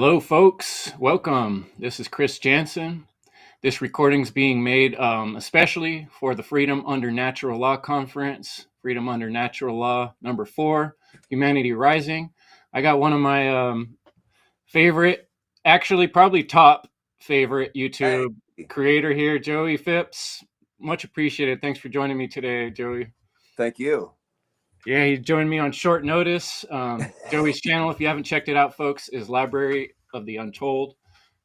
Hello, folks. Welcome. This is Chris Jansen. This recording is being made especially for the Freedom Under Natural Law Conference, Freedom Under Natural Law number 4, Humanity Rising. I got one of my favorite, actually probably top favorite Hey, YouTube creator here, Joey Phipps. Much appreciated. Thanks for joining me today, Joey. thank you. Yeah, he joined me on short notice. Joey's channel, if you haven't checked it out, folks, is Library of the Untold.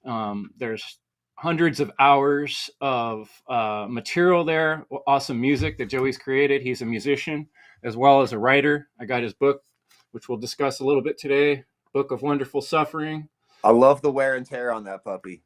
There's hundreds of hours of material there, awesome music that Joey's created. He's a musician as well as a writer. I got his book, which we'll discuss a little bit today, Book of Wonderful Suffering. I love the wear and tear on that puppy.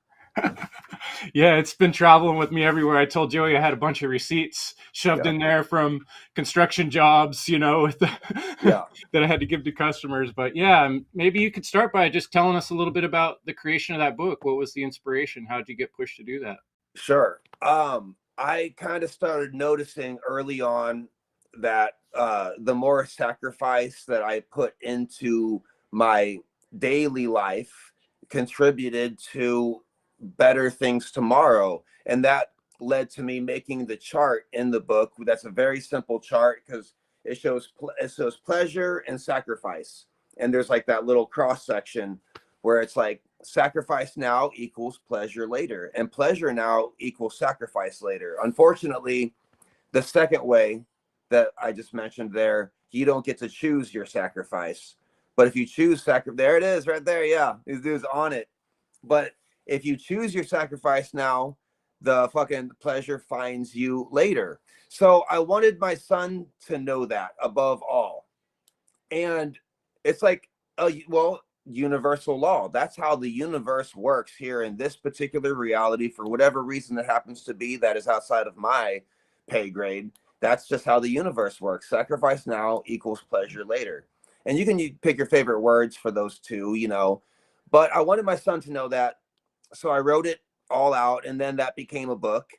Yeah, it's been traveling with me everywhere. I told Joey I had a bunch of receipts shoved Yeah, in there from construction jobs, yeah, that I had to give to customers. But yeah, maybe you could start by just telling us a little bit about the creation of that book. What was the inspiration? How did you get pushed to do that? sure. I kind of started noticing early on that the more sacrifice that I put into my daily life contributed to better things tomorrow, and that led to me making the chart in the book. That's a very simple chart because it shows pleasure and sacrifice, and there's like that little cross section where it's like sacrifice now equals pleasure later, and pleasure now equals sacrifice later. Unfortunately, the second way that I just mentioned there, you don't get to choose your sacrifice. But if you choose there it is right there. Yeah, these dudes on it. But if you choose your sacrifice now, the fucking pleasure finds you later. So I wanted my son to know that above all. And it's like, well, universal law. That's how the universe works here in this particular reality, for whatever reason it happens to be that is outside of my pay grade. That's just how the universe works. Sacrifice now equals pleasure later. And you pick your favorite words for those two. But I wanted my son to know that. So I wrote it all out, and then that became a book.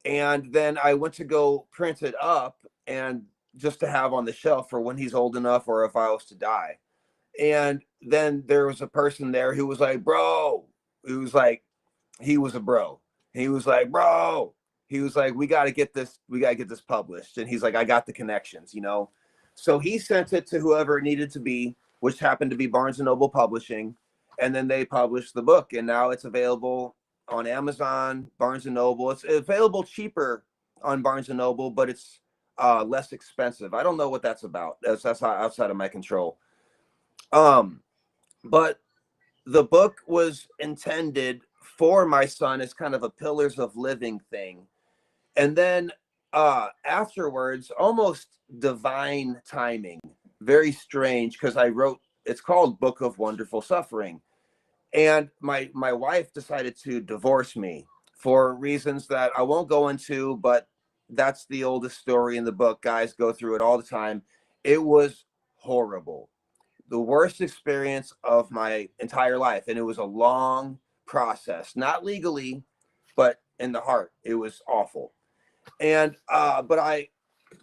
And then I went to go print it up and just to have on the shelf for when he's old enough or if I was to die. And then there was a person there who was like, bro, he was a bro. He was like, bro, he was like, we got to get this published. And he's like, I got the connections. So he sent it to whoever it needed to be, which happened to be Barnes and Noble Publishing. And then they published the book, and now it's available on Amazon, Barnes and Noble. It's available cheaper on Barnes and Noble, but it's less expensive. I don't know what that's about. That's outside of my control. Um, but the book was intended for my son as kind of a pillars of living thing. And then afterwards, almost divine timing, very strange, because it's called Book of Wonderful Suffering. And my wife decided to divorce me for reasons that I won't go into, but that's the oldest story in the book. Guys go through it all the time. It was horrible, the worst experience of my entire life, and it was a long process, not legally, but in the heart. It was awful. And but I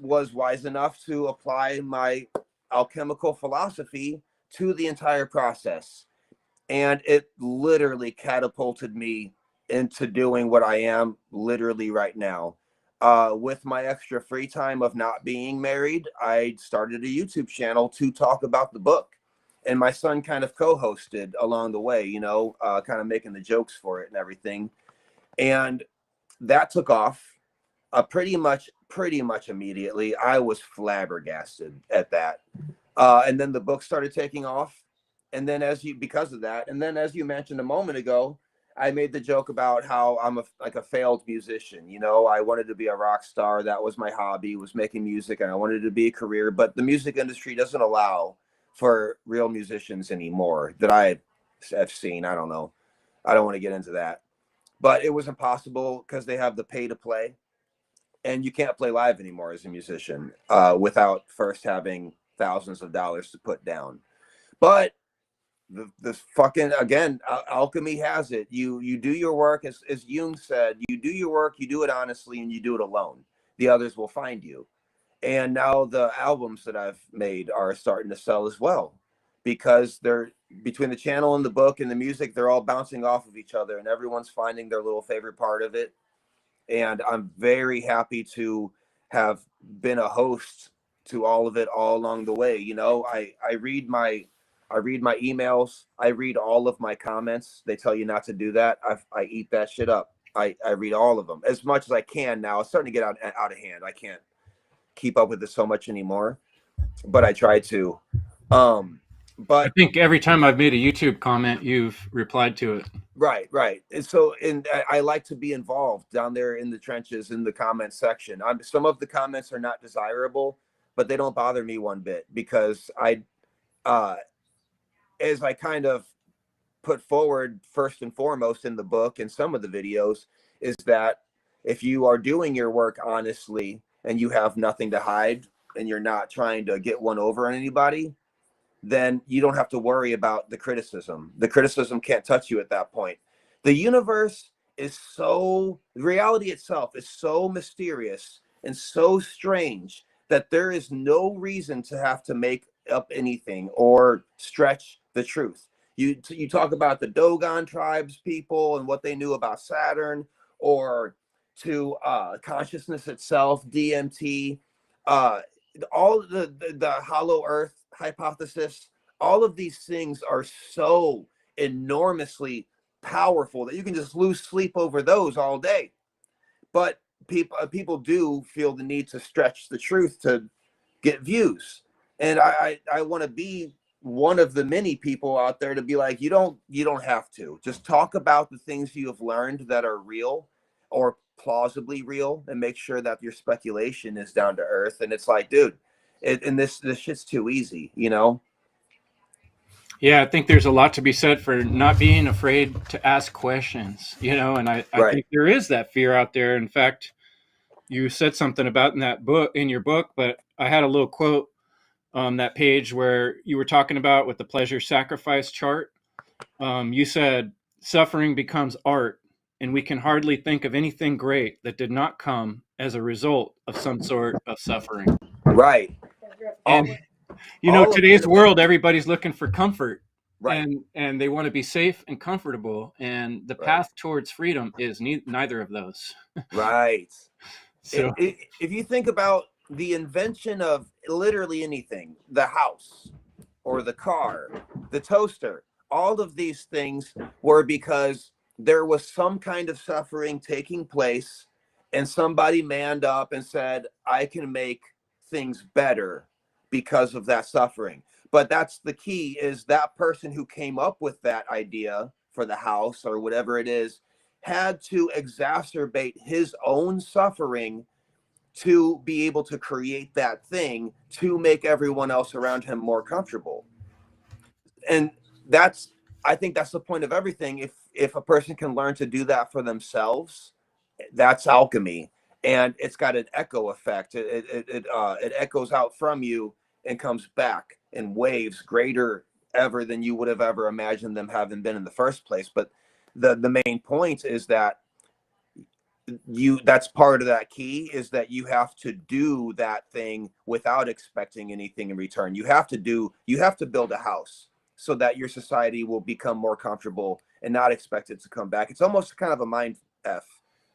was wise enough to apply my alchemical philosophy to the entire process, and it literally catapulted me into doing what I am literally right now. With my extra free time of not being married, I started a YouTube channel to talk about the book, and my son kind of co-hosted along the way, kind of making the jokes for it and everything. And that took off pretty much immediately. I was flabbergasted at that. And then the book started taking off. And then because of that, and then as you mentioned a moment ago, I made the joke about how I'm like a failed musician. I wanted to be a rock star. That was my hobby, was making music, and I wanted to be a career. But the music industry doesn't allow for real musicians anymore that I have seen. I don't know. I don't want to get into that. But it was impossible because they have the pay to play, and you can't play live anymore as a musician without first having thousands of dollars to put down. But the fucking, again, alchemy has it. You do your work, as Jung said. You do your work, you do it honestly, and you do it alone. The others will find you. And now the albums that I've made are starting to sell as well, because they're between the channel and the book and the music, they're all bouncing off of each other and everyone's finding their little favorite part of it. And I'm very happy to have been a host to all of it all along the way. You know, I read my emails. I read all of my comments. They tell you not to do that. I eat that shit up. I read all of them as much as I can now. It's starting to get out of hand. I can't keep up with it so much anymore, but I try to. I But think every time I've made a YouTube comment, you've replied to it. right. And so, and I like to be involved down there in the trenches in the comment section. Some of the comments are not desirable, but they don't bother me one bit because uh, as I kind of put forward first and foremost in the book and some of the videos, is that if you are doing your work honestly and you have nothing to hide and you're not trying to get one over on anybody, then you don't have to worry about the criticism. The criticism can't touch you at that point. The universe is so, reality itself is so mysterious and so strange that there is no reason to have to make up anything or stretch the truth. You talk about the Dogon tribes people and what they knew about Saturn, or to consciousness itself, DMT, uh, all the hollow earth hypothesis. All of these things are so enormously powerful that you can just lose sleep over those all day. But people do feel the need to stretch the truth to get views, and I want to be one of the many people out there to be like, you don't have to just talk about the things you have learned that are real or plausibly real, and make sure that your speculation is down to earth. And it's like, dude, and this shit's too easy, you know. Yeah, I think there's a lot to be said for not being afraid to ask questions, and I Right. think there is that fear out there. In fact, you said something about in your book, but I had a little quote on that page where you were talking about with the pleasure sacrifice chart. You said, suffering becomes art, and we can hardly think of anything great that did not come as a result of some sort of suffering. Right. all, And all of today's it. world, everybody's looking for comfort, Right. and they want to be safe and comfortable, and the Right. path towards freedom is neither of those. Right. So If you think about the invention of literally anything, the house or the car, the toaster, all of these things were because there was some kind of suffering taking place, and somebody manned up and said, I can make things better because of that suffering. But that's the key, is that person who came up with that idea for the house or whatever it is had to exacerbate his own suffering to be able to create that thing to make everyone else around him more comfortable. And that's, I think that's the point of everything. If a person can learn to do that for themselves, that's alchemy. And it's got an echo effect. It echoes out from you and comes back in waves greater ever than you would have ever imagined them having been in the first place. But the main point is that that's part of that key, is that you have to do that thing without expecting anything in return. You have to build a house so that your society will become more comfortable and not expect it to come back. It's almost kind of a mind f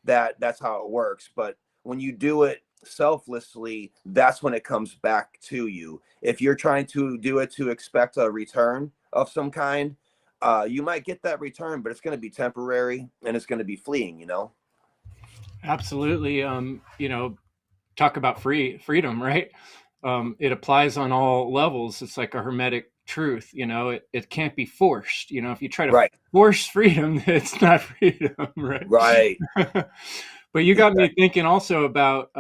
that's how it works. But when you do it selflessly, that's when it comes back to you. If you're trying to do it to expect a return of some kind, you might get that return, but it's going to be temporary and it's going to be fleeing, you know. absolutely, talk about freedom, right? It applies on all levels. It's like a hermetic truth. It can't be forced. If you try to Right. force freedom, it's not freedom, right? Right. But you got me Exactly. thinking also about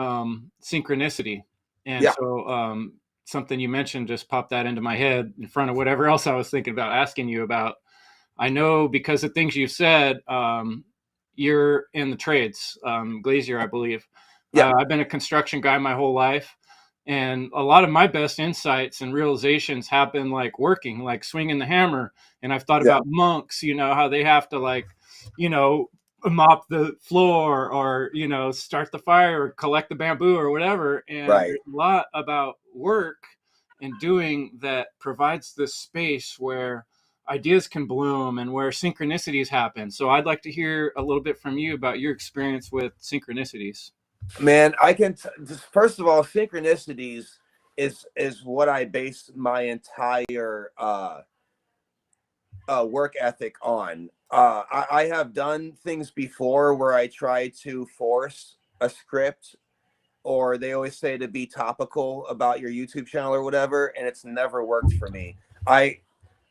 synchronicity. And Yeah. so something you mentioned just popped that into my head in front of whatever else I was thinking about asking you about. I know because of things you said, you're in the trades, glazier, I believe. Yeah. I've been a construction guy my whole life. And a lot of my best insights and realizations happen like working, like swinging the hammer. And I've thought Yeah. about monks, how they have to you know, mop the floor or, start the fire or collect the bamboo or whatever. And Right. there's a lot about work and doing that provides this space where ideas can bloom and where synchronicities happen. So I'd like to hear a little bit from you about your experience with synchronicities. Man, I can just first of all, synchronicities is what I base my entire work ethic on. I have done things before where I try to force a script, or they always say to be topical about your YouTube channel or whatever, and it's never worked for me. I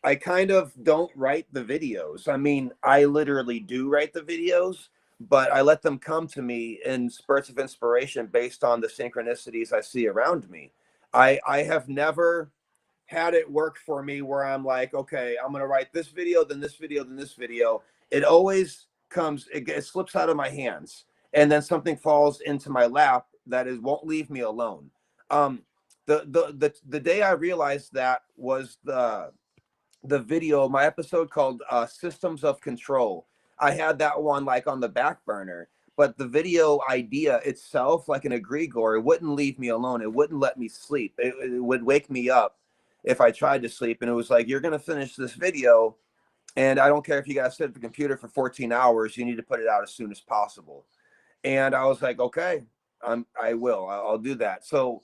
I kind of don't write the videos. I mean, I literally do write the videos, but I let them come to me in spurts of inspiration based on the synchronicities I see around me. I have never had it work for me where I'm like, okay, I'm gonna write this video, then this video, then this video. It always comes, it slips out of my hands, and then something falls into my lap that is won't leave me alone. Um, the day I realized that was the video, my episode called Systems of Control. I had that one like on the back burner, but the video idea itself, like an egregore, it wouldn't leave me alone. It wouldn't let me sleep. It would wake me up if I tried to sleep. And it was like, you're going to finish this video. And I don't care if you got to sit at the computer for 14 hours, you need to put it out as soon as possible. And I was like, okay, I will. I'll do that. So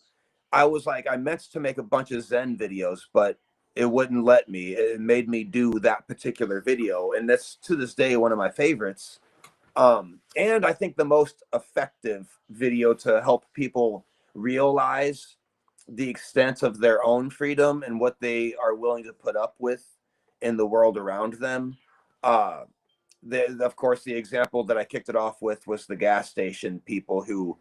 I was like, I meant to make a bunch of Zen videos, but it wouldn't let me. It made me do that particular video, and that's to this day one of my favorites. And I think the most effective video to help people realize the extent of their own freedom and what they are willing to put up with in the world around them. Uh, of course, the example that I kicked it off with was the gas station people who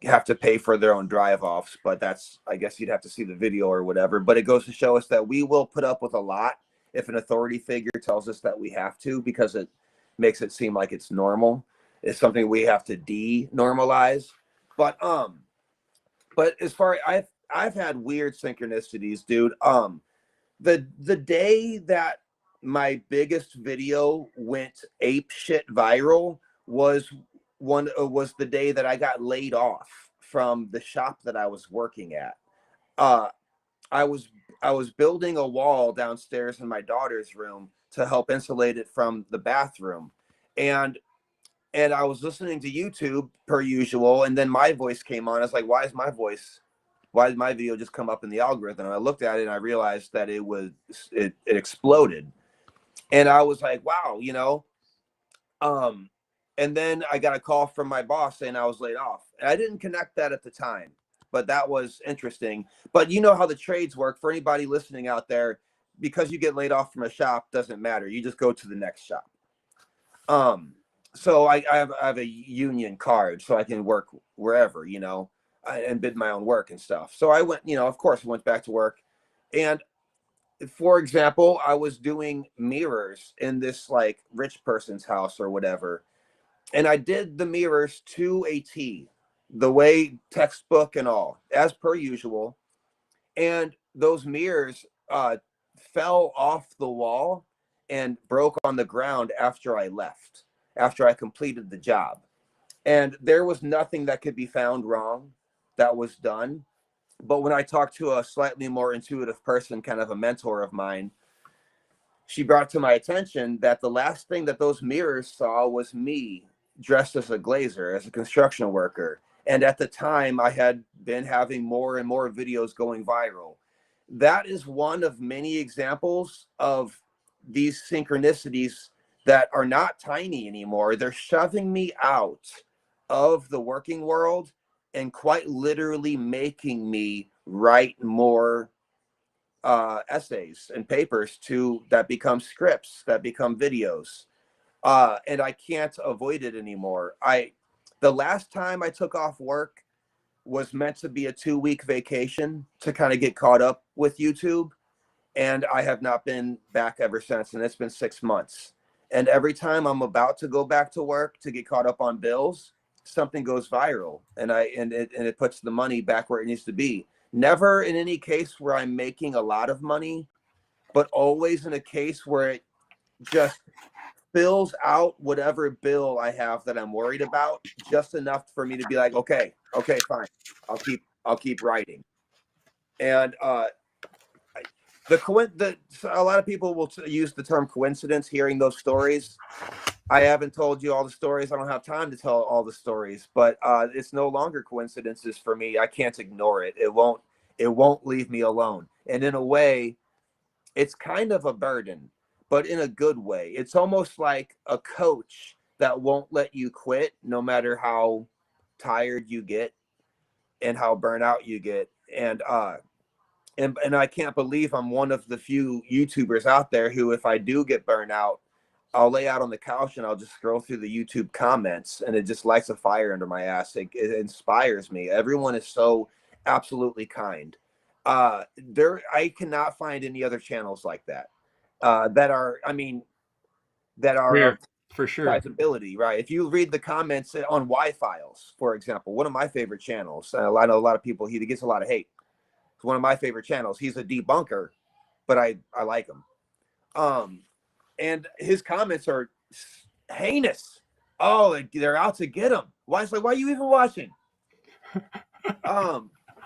have to pay for their own drive offs, but that's, I guess you'd have to see the video or whatever. But it goes to show us that we will put up with a lot if an authority figure tells us that we have to, because it makes it seem like it's normal. It's something we have to de-normalize. But as far as I've had weird synchronicities, dude. The day that my biggest video went ape shit viral was the day that I got laid off from the shop that I was working at. Uh, I was I was building a wall downstairs in my daughter's room to help insulate it from the bathroom, and I was listening to YouTube per usual, and then my voice came on. I was like, why did my video just come up in the algorithm? And I looked at it and I realized that it exploded. And I was like, wow, and then I got a call from my boss saying I was laid off. And I didn't connect that at the time, but that was interesting. But you know how the trades work for anybody listening out there, because you get laid off from a shop doesn't matter. You just go to the next shop. So I have a union card so I can work wherever, and bid my own work and stuff. So I went, of course, I went back to work. And for example, I was doing mirrors in this like rich person's house or whatever. And I did the mirrors to a T, the way textbook and all, as per usual. And those mirrors fell off the wall and broke on the ground after I left, after I completed the job. And there was nothing that could be found wrong that was done. But when I talked to a slightly more intuitive person, kind of a mentor of mine, she brought to my attention that the last thing that those mirrors saw was me dressed as a glazer, as a construction worker. And at the time, I had been having more and more videos going viral. That is one of many examples of these synchronicities that are not tiny anymore. They're shoving me out of the working world and quite literally making me write more essays and papers that become scripts, that become videos. And I can't avoid it anymore. The last time I took off work was meant to be a 2-week vacation to kind of get caught up with YouTube. And I have not been back ever since. And it's been 6 months. And every time I'm about to go back to work to get caught up on bills, something goes viral, and it puts the money back where it needs to be. Never in any case where I'm making a lot of money, but always in a case where it just fills out whatever bill I have that I'm worried about, just enough for me to be like, okay, fine, I'll keep writing. And a lot of people will use the term coincidence hearing those stories. I haven't told you all the stories. I don't have time to tell all the stories, but it's no longer coincidences for me. I can't ignore it. It won't leave me alone. And in a way, it's kind of a burden, but in a good way. It's almost like a coach that won't let you quit no matter how tired you get and how burnt out you get. And I can't believe I'm one of the few YouTubers out there who, if I do get burnt out, I'll lay out on the couch and I'll just scroll through the YouTube comments, and it just lights a fire under my ass. It inspires me. Everyone is so absolutely kind. I cannot find any other channels like that. That are, I mean, that are Rare, of for sure. sizability, right? If you read the comments on Y Files, for example, one of my favorite channels, I know a lot of people, he gets a lot of hate. It's one of my favorite channels. He's a debunker, but I like him. Um, and his comments are heinous. Oh, they're out to get him. Why? It's like, why are you even watching?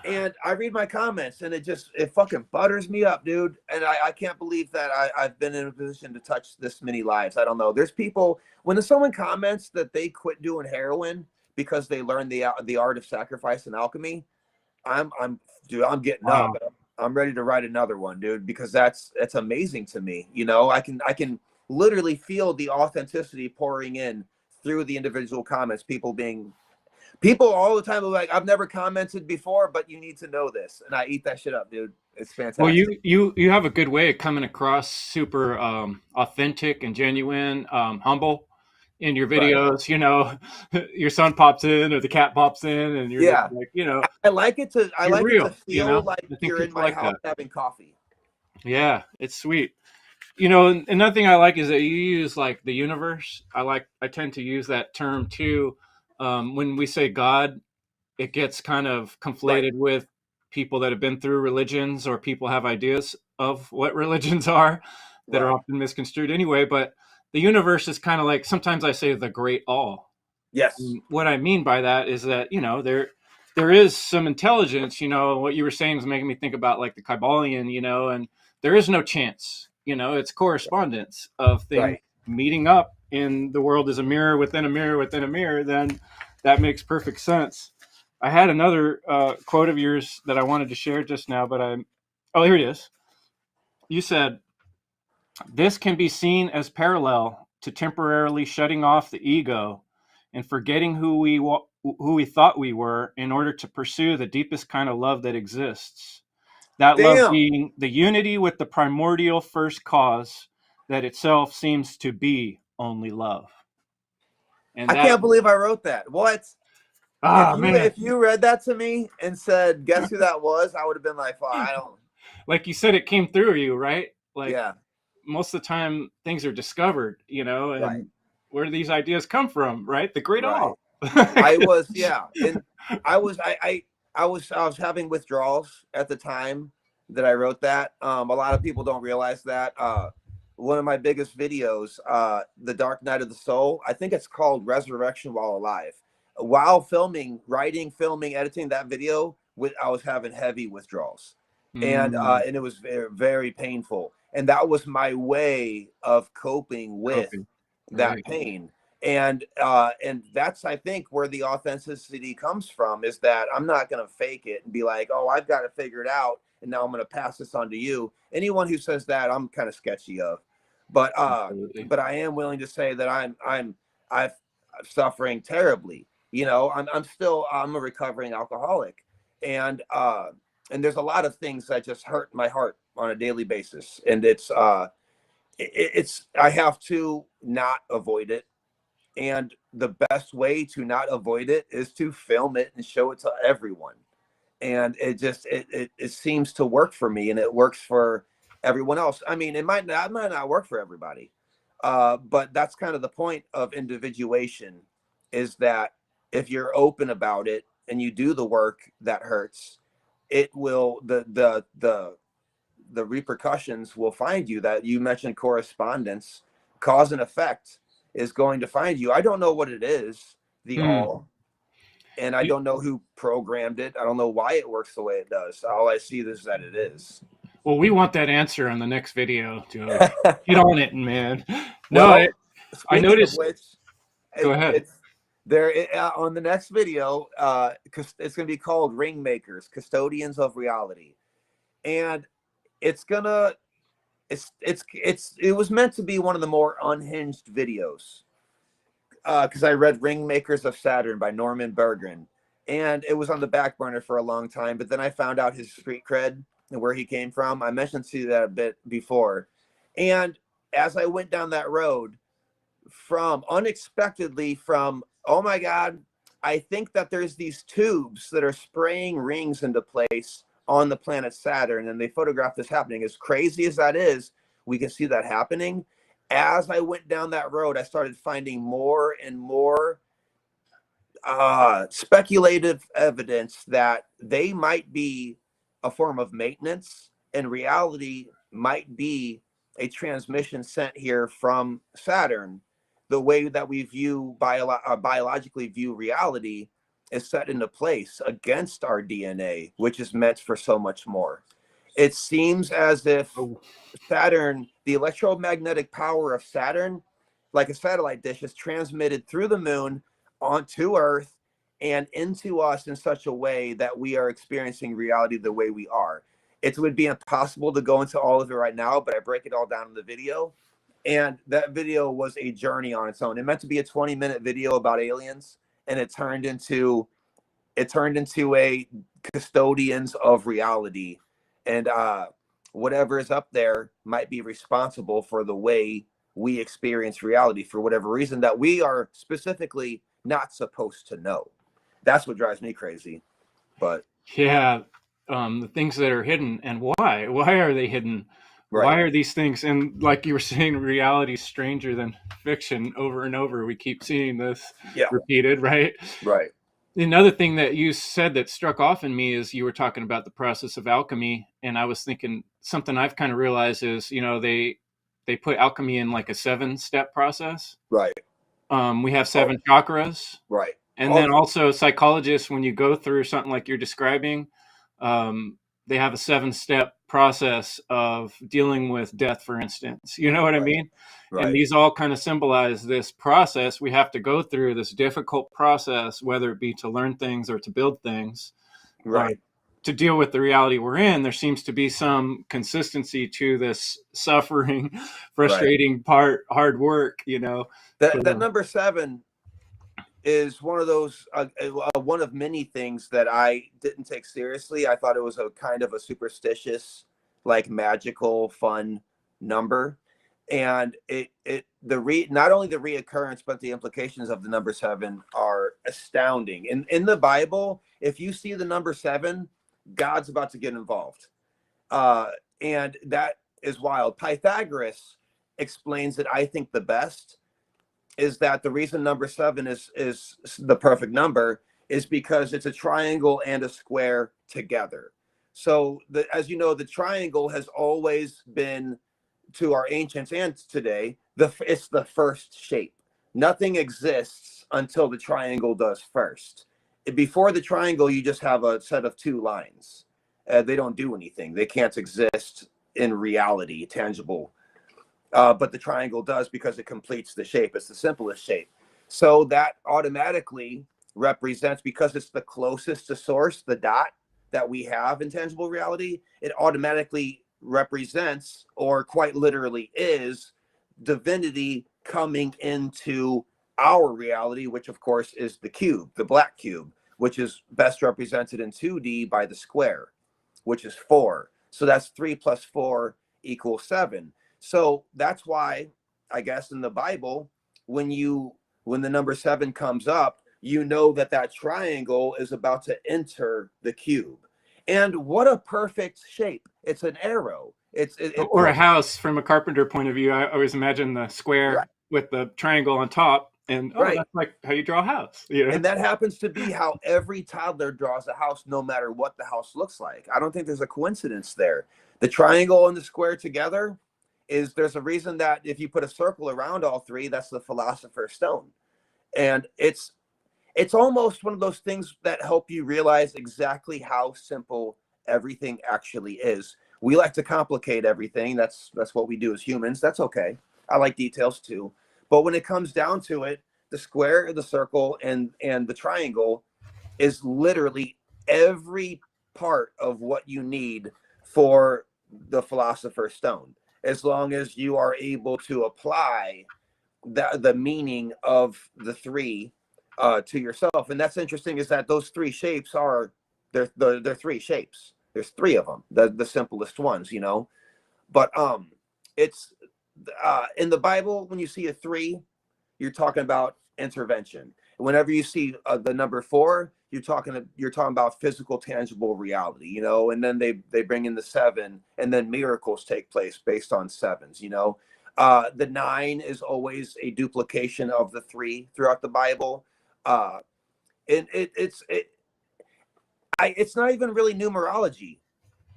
And I read my comments, and it fucking butters me up, dude. And I can't believe that I've been in a position to touch this many lives. I don't know. There's people, when someone comments that they quit doing heroin because they learned the art of sacrifice and alchemy, dude, I'm getting up. Wow. I'm ready to write another one, dude, because that's amazing to me. You know, I can literally feel the authenticity pouring in through the individual comments. People all the time are like, I've never commented before, but you need to know this, and I eat that shit up, dude. It's Well, fantastic. you have a good way of coming across super authentic and genuine, humble in your Right? videos. You know, your son pops in or the cat pops in, and you're just Yeah. like, you know, I you're like it to real. You feel know, like I think you're in people my like house that. having coffee. Yeah, it's sweet. You know, another thing I like is that you use like the universe. I tend to use that term too. When we say God, it gets kind of Right. conflated with people that have been through religions, or people have ideas of what religions are that are Right. often misconstrued anyway. But the universe is kind of like, sometimes I say the great all. Yes. And what I mean by that is that, you know, there is some intelligence. You know, what you were saying is making me think about like the Kybalion, you know, and there is no chance. You know, it's correspondence of things Right. meeting up. In the world is a mirror within a mirror within a mirror. Then that makes perfect sense. I had another quote of yours that I wanted to share just now, but oh, here it is. You said, "This can be seen as parallel to temporarily shutting off the ego and forgetting who we thought we were in order to pursue the deepest kind of love that exists. That love Damn. being the unity with the primordial first cause that itself seems to be only love." And I that, can't believe I wrote that. What? If ah, you man, if you read that to me and said, "Guess who that was?" I would have been like, "Well, I don't." like you said, it came through you, right? Like, Yeah. most of the time things are discovered, you know, Right. and where do these ideas come from, right? The great Right. all. I was, yeah, and I was I was having withdrawals at the time that I wrote that. A lot of people don't realize that. One of my biggest videos, The Dark Night of the Soul, I think it's called Resurrection While Alive. While filming, writing, filming, editing that video, I was having heavy withdrawals, Mm, and it was very, very painful. And that was my way of coping with coping, that right? pain. And that's, I think, where the authenticity comes from, is that I'm not going to fake it and be like, oh, I've got to figure it out and now I'm going to pass this on to you. Anyone who says that, I'm kind of sketchy of. Absolutely. But I am willing to say that I'm suffering terribly. You know, I'm a recovering alcoholic, and and there's a lot of things that just hurt my heart on a daily basis, and it's I have to not avoid it, and the best way to not avoid it is to film it and show it to everyone. And it seems to work for me, and it works for everyone else. I mean, it might not work for everybody, but that's kind of the point of individuation, is that if you're open about it and you do the work that hurts, it will the repercussions will find you. That you mentioned correspondence, cause and effect is going to find you. I don't know what it is, the Hmm. all, and I don't know who programmed it. I don't know why it works the way it does. All I see is that it is. Well, we want that answer on the next video, Joey. Get on it, man. No, Well, I speaking of noticed. which, Go ahead. it's there on the next video. It's going to be called Ring Makers, Custodians of Reality, and it's gonna it was meant to be one of the more unhinged videos, because I read Ring Makers of Saturn by Norman Berggren, and it was on the back burner for a long time. But then I found out his street cred and where he came from. I mentioned to you that a bit before, and as I went down that road, from unexpectedly from, oh my God, I think that there's these tubes that are spraying rings into place on the planet Saturn, and they photographed this happening. As crazy as that is, we can see that happening. As I went down that road, I started finding more and more speculative evidence that they might be a form of maintenance, and reality might be a transmission sent here from Saturn. The way that we view biologically view reality is set into place against our DNA, which is meant for so much more. It seems as if Oh, Saturn, the electromagnetic power of Saturn, like a satellite dish, is transmitted through the moon onto Earth and into us in such a way that we are experiencing reality the way we are. It would be impossible to go into all of it right now, but I break it all down in the video. And that video was a journey on its own. It meant to be a 20-minute video about aliens, and it turned into a custodians of reality, and whatever is up there might be responsible for the way we experience reality for whatever reason that we are specifically not supposed to know. That's what drives me crazy. But yeah. The things that are hidden, and why? Why are they hidden? right, Why are these things? And like you were saying, reality is stranger than fiction. Over and over, we keep seeing this yeah, repeated, right? right, Another thing that you said that struck off in me is you were talking about the process of alchemy, and I was thinking something I've kind of realized is, they put alchemy in like a 7-step process. right, We have oh, 7 chakras, right, and oh, then also psychologists, when you go through something like you're describing, um, they have a 7-step process of dealing with death, for instance. You know what I right, mean? And right, these all kind of symbolize this process we have to go through, this difficult process, whether it be to learn things or to build things, uh, right, to deal with the reality we're in. There seems to be some consistency to this suffering, right. frustrating part, hard work. That So, number seven is one of those one of many things that I didn't take seriously. I thought it was a kind of a superstitious, like magical, fun number, and not only the reoccurrence but the implications of the number seven are astounding. In the Bible, if you see the number seven, God's about to get involved, uh, and that is wild. Pythagoras explains it, I think, the best, is that the reason number seven is the perfect number is because it's a triangle and a square together. So as you know, the triangle has always been, to our ancients and today, it's the first shape. Nothing exists until the triangle does first. Before the triangle, you just have a set of two lines. They don't do anything. They can't exist in reality, tangible, but the triangle does because it completes the shape. It's the simplest shape. So that automatically represents, because it's the closest to source, the dot that we have in tangible reality, it automatically represents, or quite literally is, divinity coming into our reality, which of course is the cube, the black cube, which is best represented in 2D by the square, which is 4. So that's 3 plus 4 equals 7. So that's why, I guess, in the Bible, when the number 7 comes up, you know that that triangle is about to enter the cube. And what a perfect shape. It's an arrow. It or a puts, house from a carpenter point of view, I always imagine the right, square with the triangle on top, and right. that's like how you draw a house. And that happens to be how every toddler draws a house, no matter what the house looks like. I don't think there's a coincidence there. The triangle and the square together, there's a reason that if you put a circle around all three, that's the philosopher's stone. And it's almost one of those things that help you realize exactly how simple everything actually is. We like to complicate everything. That's what we do as humans. That's okay. I like details too. But when it comes down to it, the square, the circle, and the triangle is literally every part of what you need for the Philosopher's Stone, as long as you are able to apply the meaning of the three to yourself. And that's interesting, is that those three shapes are they're three shapes. There's three of them, the simplest ones, you know. But it's in the Bible, when you see a three, you're talking about intervention. Whenever you see the number four, you're talking about physical, tangible reality, you know. And then they bring in the seven, and then miracles take place based on sevens, you know. The nine is always a duplication of the three throughout the Bible. And it's not even really numerology.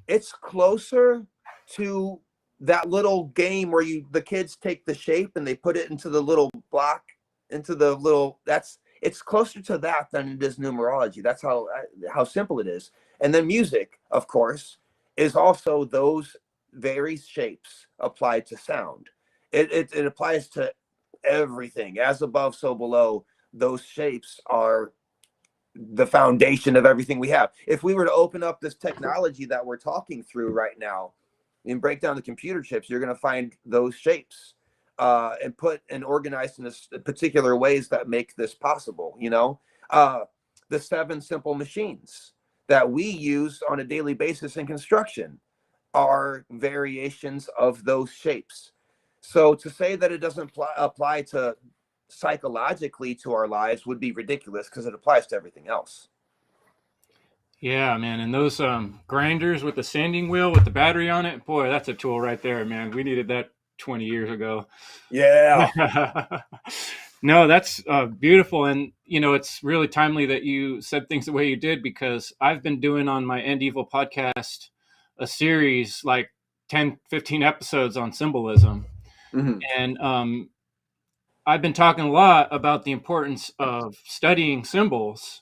It's closer to that little game where the kids take the shape and they put it into the little block, into the little, it's closer to that than it is numerology. That's how simple it is. And then music, of course, is also those various shapes applied to sound. It applies to everything. As above, so below. Those shapes are the foundation of everything we have. If we were to open up this technology that we're talking through right now and break down the computer chips, you're going to find those shapes and put and organized in this particular ways that make this possible. You know, the seven simple machines that we use on a daily basis in construction are variations of those shapes. So to say that it doesn't apply to psychologically to our lives would be ridiculous, because it applies to everything else. Yeah, man. And those grinders with the sanding wheel with the battery on it, boy, that's a tool right there, man. We needed that 20 years ago. Yeah. No, that's beautiful. And, you know, it's really timely that you said things the way you did, because I've been doing on my End Evil podcast a series like 10, 15 episodes on symbolism. Mm-hmm. And I've been talking a lot about the importance of studying symbols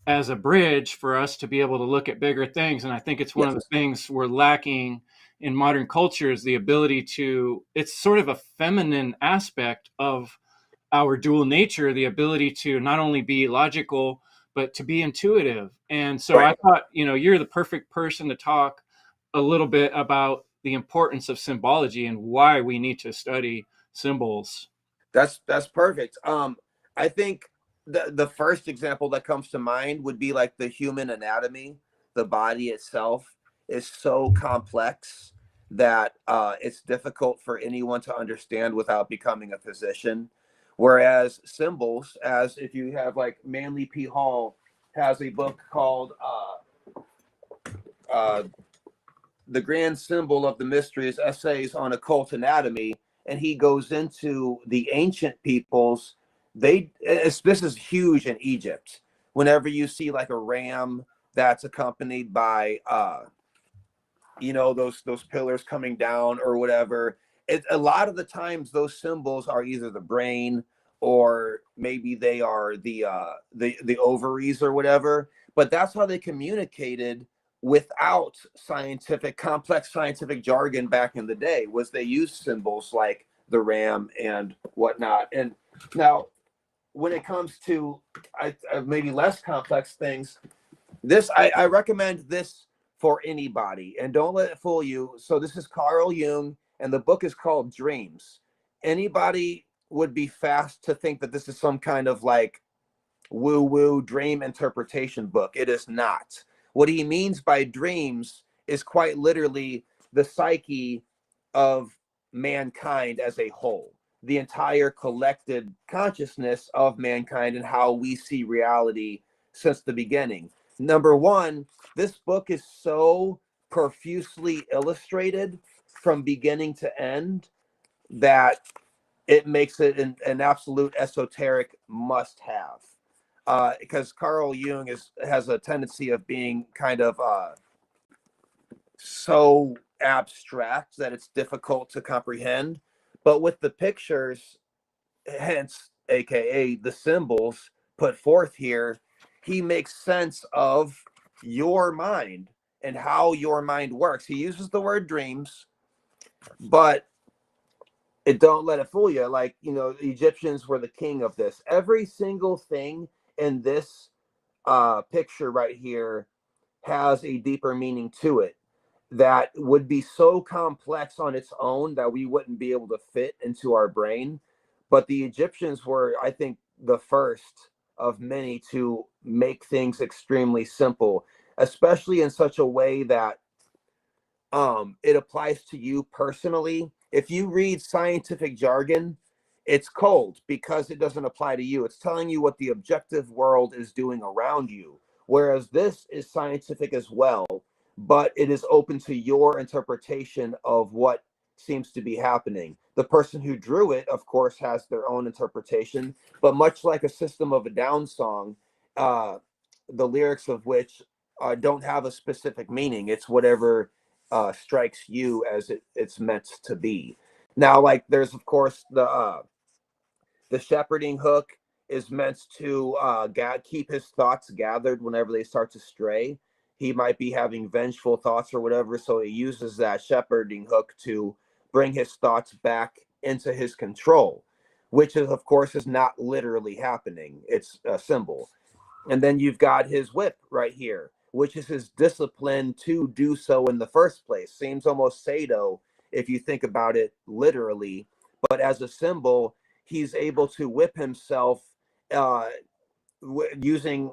as a bridge for us to be able to look at bigger things. And I think it's one of Yes. the things we're lacking in modern culture, is the ability to, it's sort of a feminine aspect of our dual nature, the ability to not only be logical, but to be intuitive. And so I Right. thought, you know, you're the perfect person to talk a little bit about the importance of symbology and why we need to study symbols. That's perfect. I think the first example that comes to mind would be like the human anatomy. The body itself is so complex that it's difficult for anyone to understand without becoming a physician. Whereas symbols, as if you have like Manly P. Hall has a book called uh, "The Grand Symbol of the Mysteries: Essays on Occult Anatomy," and he goes into the ancient peoples. This is huge in Egypt. Whenever you see like a ram that's accompanied by you know, those pillars coming down or whatever, a lot of the times those symbols are either the brain, or maybe they are the ovaries or whatever. But that's how they communicated without complex scientific jargon back in the day. Was they used symbols like the ram and whatnot. And now when it comes to maybe less complex things, I recommend this for anybody, and don't let it fool you. So this is Carl Jung, and the book is called Dreams. Anybody would be fast to think that this is some kind of like woo woo dream interpretation book. It is not. What he means by dreams is quite literally the psyche of mankind as a whole, the entire collected consciousness of mankind, and how we see reality since the beginning. Number one, this book is so profusely illustrated from beginning to end that it makes it an absolute esoteric must have. Because Carl Jung has a tendency of being kind of so abstract that it's difficult to comprehend. But with the pictures, hence aka the symbols put forth here, he makes sense of your mind and how your mind works. He uses the word dreams, but don't let it fool you. Like, the Egyptians were the king of this. Every single thing in this picture right here has a deeper meaning to it that would be so complex on its own that we wouldn't be able to fit into our brain. But the Egyptians were, I think, the first of many to make things extremely simple, especially in such a way that it applies to you personally. If you read scientific jargon, it's cold because it doesn't apply to you. It's telling you what the objective world is doing around you. Whereas this is scientific as well, but it is open to your interpretation of what seems to be happening. The person who drew it, of course, has their own interpretation, but much like a System of a Down song, the lyrics of which don't have a specific meaning. It's whatever strikes you as it's meant to be. Now, like, there's of course the shepherding hook is meant to keep his thoughts gathered whenever they start to stray. He might be having vengeful thoughts or whatever, so he uses that shepherding hook to bring his thoughts back into his control, which is, of course, is not literally happening. It's a symbol. And then you've got his whip right here, which is his discipline to do so in the first place. Seems almost Sado if you think about it literally, but as a symbol, he's able to whip himself using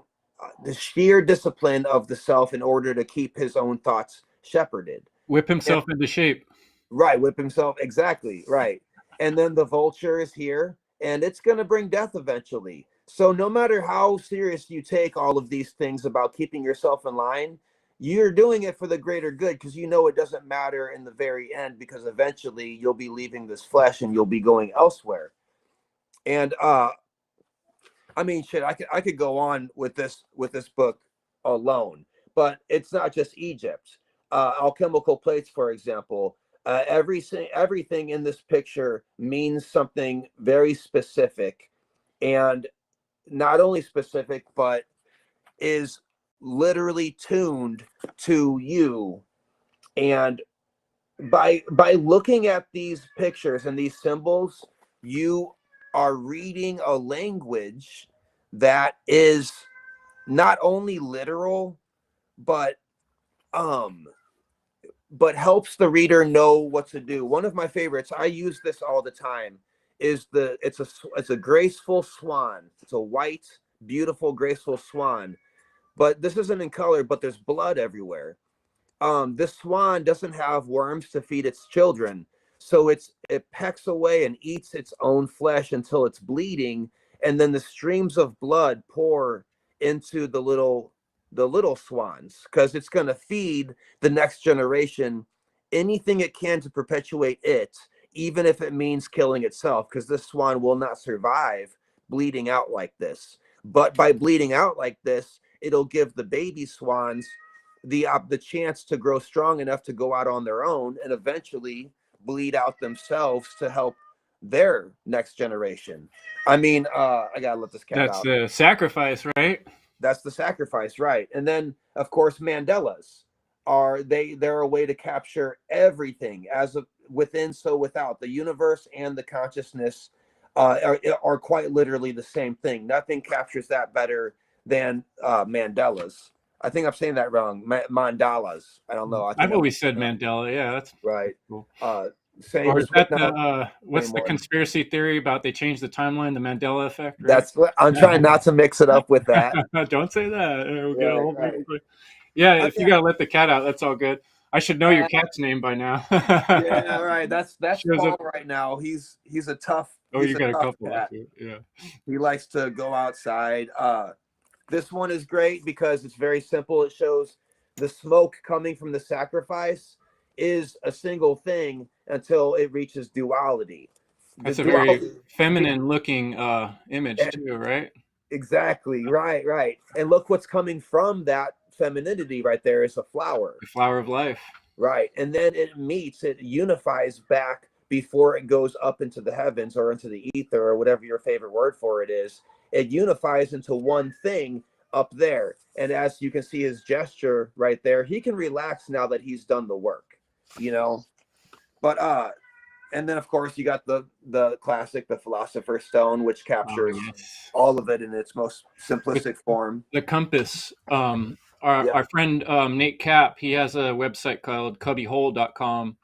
the sheer discipline of the self in order to keep his own thoughts shepherded. Whip himself into shape. Right, whip himself, exactly, right. And then the vulture is here, and it's going to bring death eventually. So no matter how serious you take all of these things about keeping yourself in line, you're doing it for the greater good, because you know it doesn't matter in the very end, because eventually you'll be leaving this flesh and you'll be going elsewhere. And I mean, shit, I could go on with this book alone, but it's not just Egypt. Alchemical plates, for example. Everything in this picture means something very specific, and not only specific, but is literally tuned to you. And by looking at these pictures and these symbols, you are reading a language that is not only literal, but helps the reader know what to do. One of my favorites, I use this all the time, is it's a graceful swan. It's a white, beautiful, graceful swan. But this isn't in color, but there's blood everywhere. This swan doesn't have worms to feed its children, so it pecks away and eats its own flesh until it's bleeding, and then the streams of blood pour into the little swans, because it's going to feed the next generation anything it can to perpetuate it, even if it means killing itself, because this swan will not survive bleeding out like this. But by bleeding out like this, it'll give the baby swans the chance to grow strong enough to go out on their own and eventually bleed out themselves to help their next generation. I mean, I gotta let this cat That's out. the sacrifice, right? That's the sacrifice, right? And then, of course, mandalas they're a way to capture everything as of within, so without. The universe and the consciousness are quite literally the same thing. Nothing captures that better than mandalas. I think I'm saying that wrong. Mandalas. I don't know. I think I've always said Mandela. Yeah, that's right. cool. Same Or as is that no, what's the more. conspiracy theory about they changed the timeline, the Mandela effect, right? That's what I'm trying not to mix it up with that. Don't say that. We'll get Right, all right. yeah, I if you mean, gotta let the cat out, that's all good. I should know your cat's name by now. yeah, right. That's Shows Paul up. right now. He's a tough Oh, you got a tough couple. cat. Yeah. He likes to go outside. This one is great because it's very simple. It shows the smoke coming from the sacrifice is a single thing until it reaches duality. The That's a very duality, feminine looking image and too, right? exactly, right, right. And look what's coming from that femininity right there is a flower. The flower of life. Right. And then it unifies back before it goes up into the heavens or into the ether or whatever your favorite word for it is. It unifies into one thing up there. And as you can see his gesture right there, he can relax now that he's done the work, you know. But and then of course you got the classic, the Philosopher's Stone, which Oh captures yes. all of it in its most With simplistic form. the compass. Yeah, Our friend Nate Cap, he has a website called cubbyhole.com,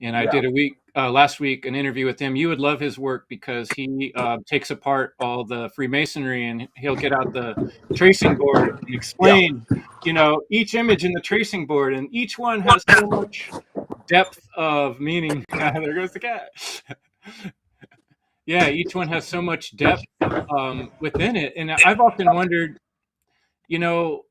and I yeah, did a week last week an interview with him. You would love his work because he takes apart all the Freemasonry, and he'll get out the tracing board and yeah. explain, each image in the tracing board, and each one has so much depth of meaning. There goes the cat. Yeah, each one has so much depth within it, and I've often wondered, you know,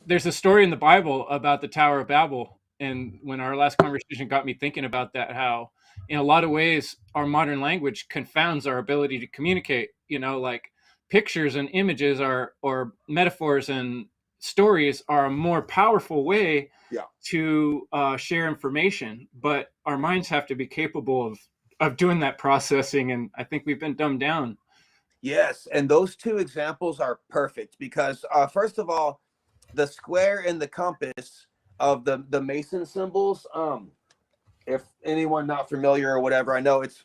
there's a story in the Bible about the Tower of Babel, and when our last conversation got me thinking about that, how in a lot of ways our modern language confounds our ability to communicate. Like pictures and images are, or metaphors and stories are a more powerful way Yeah. to share information, but our minds have to be capable of doing that processing, and I think we've been dumbed down. Yes, and those two examples are perfect because first of all, the square and the compass of the Mason symbols. If anyone not familiar or whatever, I know it's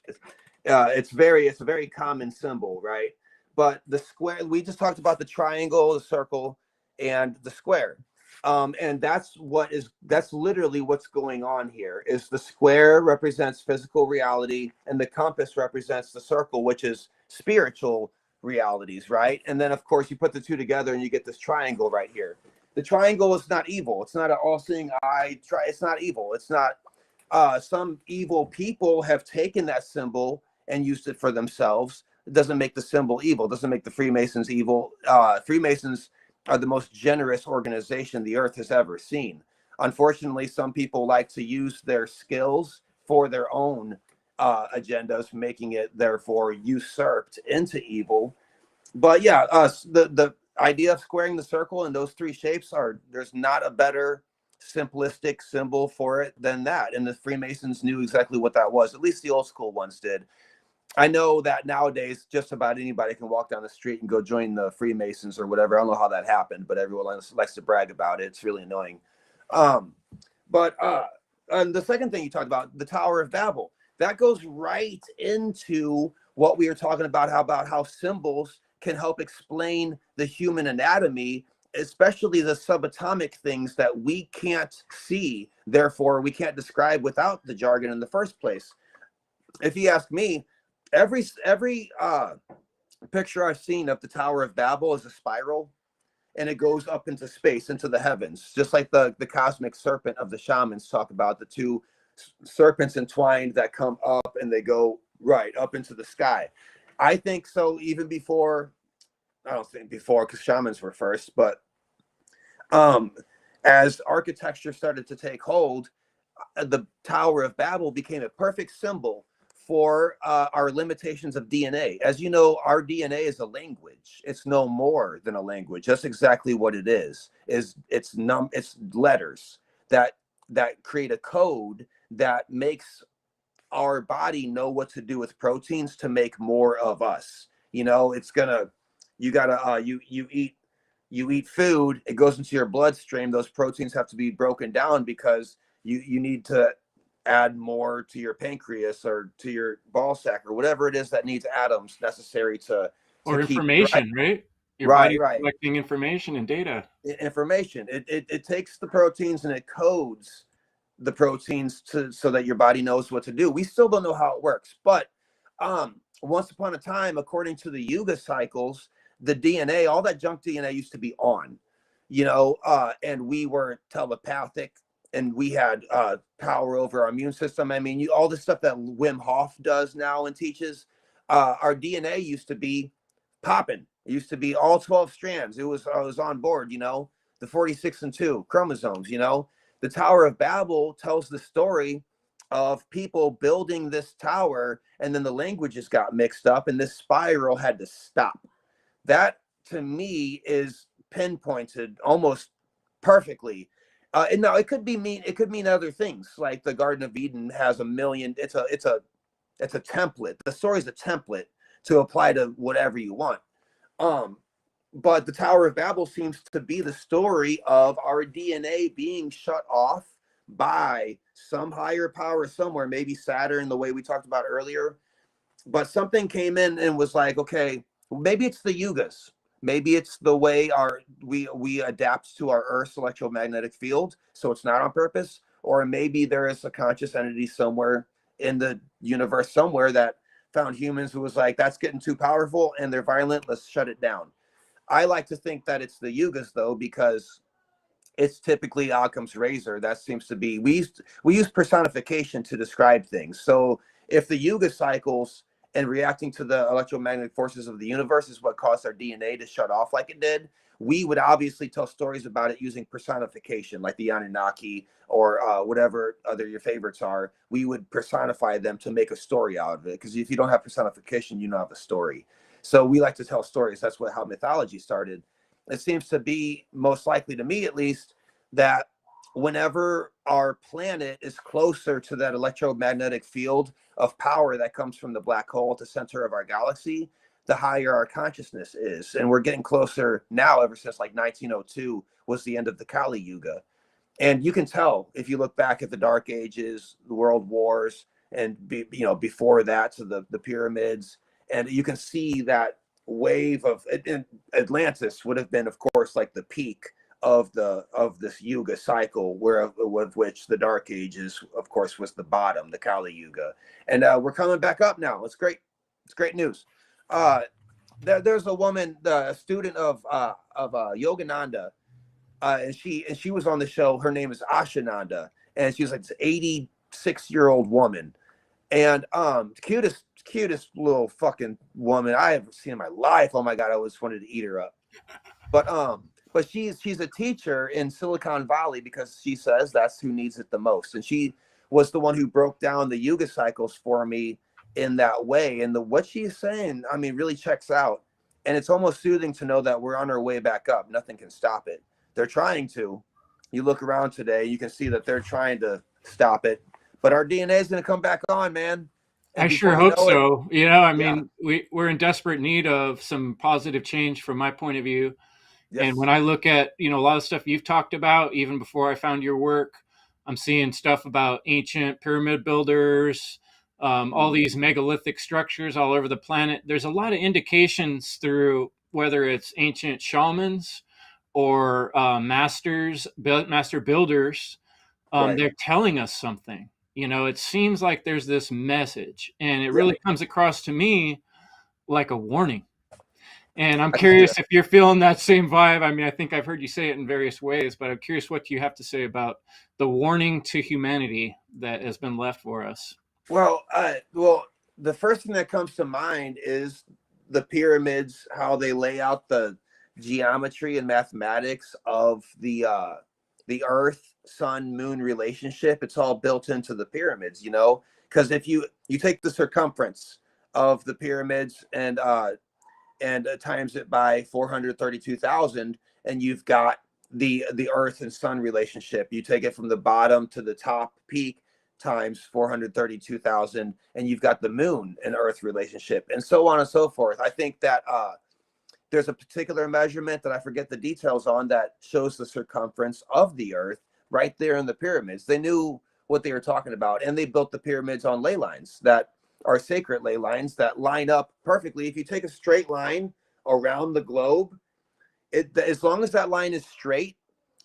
a very common symbol, right? But the square, we just talked about the triangle, the circle, and the square. And that's literally what's going on here. Is the square represents physical reality, and the compass represents the circle, which is spiritual realities, right? And then of course you put the two together and you get this triangle right here. The triangle is not evil. It's not an all-seeing eye. It's not evil. It's not. Some evil people have taken that symbol and used it for themselves. It doesn't make the symbol evil. It doesn't make the Freemasons evil. Freemasons are the most generous organization the earth has ever seen. Unfortunately, some people like to use their skills for their own agendas, making it therefore usurped into evil. But yeah, the idea of squaring the circle in those three shapes are, there's not a better simplistic symbol for it than that. And the Freemasons knew exactly what that was. At least the old school ones did. I know that nowadays just about anybody can walk down the street and go join the Freemasons or whatever. I don't know how that happened, but everyone likes to brag about it. It's really annoying. Um, but and the second thing you talked about, the Tower of Babel, that goes right into what we were talking about how symbols can help explain the human anatomy, especially the subatomic things that we can't see. Therefore, we can't describe without the jargon in the first place. If you ask me, every picture I've seen of the Tower of Babel is a spiral, and it goes up into space, into the heavens, just like the cosmic serpent of the shamans talk about, the two serpents entwined that come up and they go right up into the sky. I think so even before, I don't think before because shamans were first, but um, as architecture started to take hold, the Tower of Babel became a perfect symbol for our limitations of DNA. As you know, our DNA is a language. It's no more than a language. That's exactly what it is. It's letters that create a code that makes our body know what to do with proteins to make more of us. It's gonna, you gotta you eat food, it goes into your bloodstream. Those proteins have to be broken down because you need to add more to your pancreas or to your ball sack or whatever it is that needs atoms necessary to Or keep it right. information, right? Your Right, body's right. collecting information and data. Information. It takes the proteins and it codes the proteins so that your body knows what to do. We still don't know how it works, but once upon a time, according to the Yuga cycles, the DNA, all that junk DNA used to be on, and we were telepathic and we had power over our immune system. I mean, all the stuff that Wim Hof does now and teaches, our DNA used to be popping. It used to be all 12 strands. I was on board, the 46 and 2 chromosomes. The Tower of Babel tells the story of people building this tower, and then the languages got mixed up and this spiral had to stop. That to me is pinpointed almost perfectly. And now it could mean other things, like the Garden of Eden has a million. It's a template. The story is a template to apply to whatever you want. Um, But the Tower of Babel seems to be the story of our DNA being shut off by some higher power somewhere, maybe Saturn, the way we talked about earlier. But something came in and was like, okay, maybe it's the yugas. Maybe it's the way we adapt to our Earth's electromagnetic field, so it's not on purpose. Or maybe there is a conscious entity somewhere in the universe somewhere that found humans who was like, that's getting too powerful and they're violent. Let's shut it down. I like to think that it's the yugas though, because it's typically Occam's razor. That seems to be, we use personification to describe things. So if the yuga cycles and reacting to the electromagnetic forces of the universe is what caused our DNA to shut off like it did, we would obviously tell stories about it using personification, like the Anunnaki or whatever other your favorites are. We would personify them to make a story out of it, because if you don't have personification, you don't have a story. So we like to tell stories. That's how mythology started. It seems to be, most likely to me at least, that whenever our planet is closer to that electromagnetic field of power that comes from the black hole at the center of our galaxy, the higher our consciousness is. And we're getting closer now, ever since like 1902 was the end of the Kali Yuga. And you can tell if you look back at the Dark Ages, the World Wars, and before that to the pyramids, and you can see that wave of Atlantis would have been, of course, like the peak of this Yuga cycle, where with which the Dark Ages, of course, was the bottom, the Kali Yuga, and we're coming back up now. It's great. It's great news. There's a woman, the student of Yogananda, and she was on the show. Her name is Ashananda, and she's like this 86-year-old woman, and cutest little fucking woman I ever seen in my life. Oh my god, I always wanted to eat her up. But she's a teacher in Silicon Valley, because she says that's who needs it the most, and she was the one who broke down the Yuga cycles for me in that way. And what she's saying, I mean, really checks out, and it's almost soothing to know that we're on our way back up. Nothing can stop it. They're trying to. You look around today, you can see that they're trying to stop it, but our DNA is going to come back on, man. And I before sure you hope know it, so. You know, I yeah, mean, we're in desperate need of some positive change from my point of view. And when yes, I look at, a lot of stuff you've talked about, even before I found your work, I'm seeing stuff about ancient pyramid builders, all these megalithic structures all over the planet. There's a lot of indications through whether it's ancient shamans or master builders. right, They're telling us something. It seems like there's this message, and it yeah, really comes across to me like a warning. And I'm I can see that. curious if you're feeling that same vibe. I mean, I think I've heard you say it in various ways, but I'm curious what you have to say about the warning to humanity that has been left for us. Well, the first thing that comes to mind is the pyramids, how they lay out the geometry and mathematics of the Earth, Sun, Moon relationship. It's all built into the pyramids, because if you take the circumference of the pyramids and times it by 432,000, and you've got the Earth and Sun relationship. You take it from the bottom to the top peak times 432,000, and you've got the Moon and Earth relationship, and so on and so forth. I think that there's a particular measurement that I forget the details on that shows the circumference of the Earth right there in the pyramids. They knew what they were talking about, and they built the pyramids on ley lines that are sacred ley lines that line up perfectly. If you take a straight line around the globe, as long as that line is straight,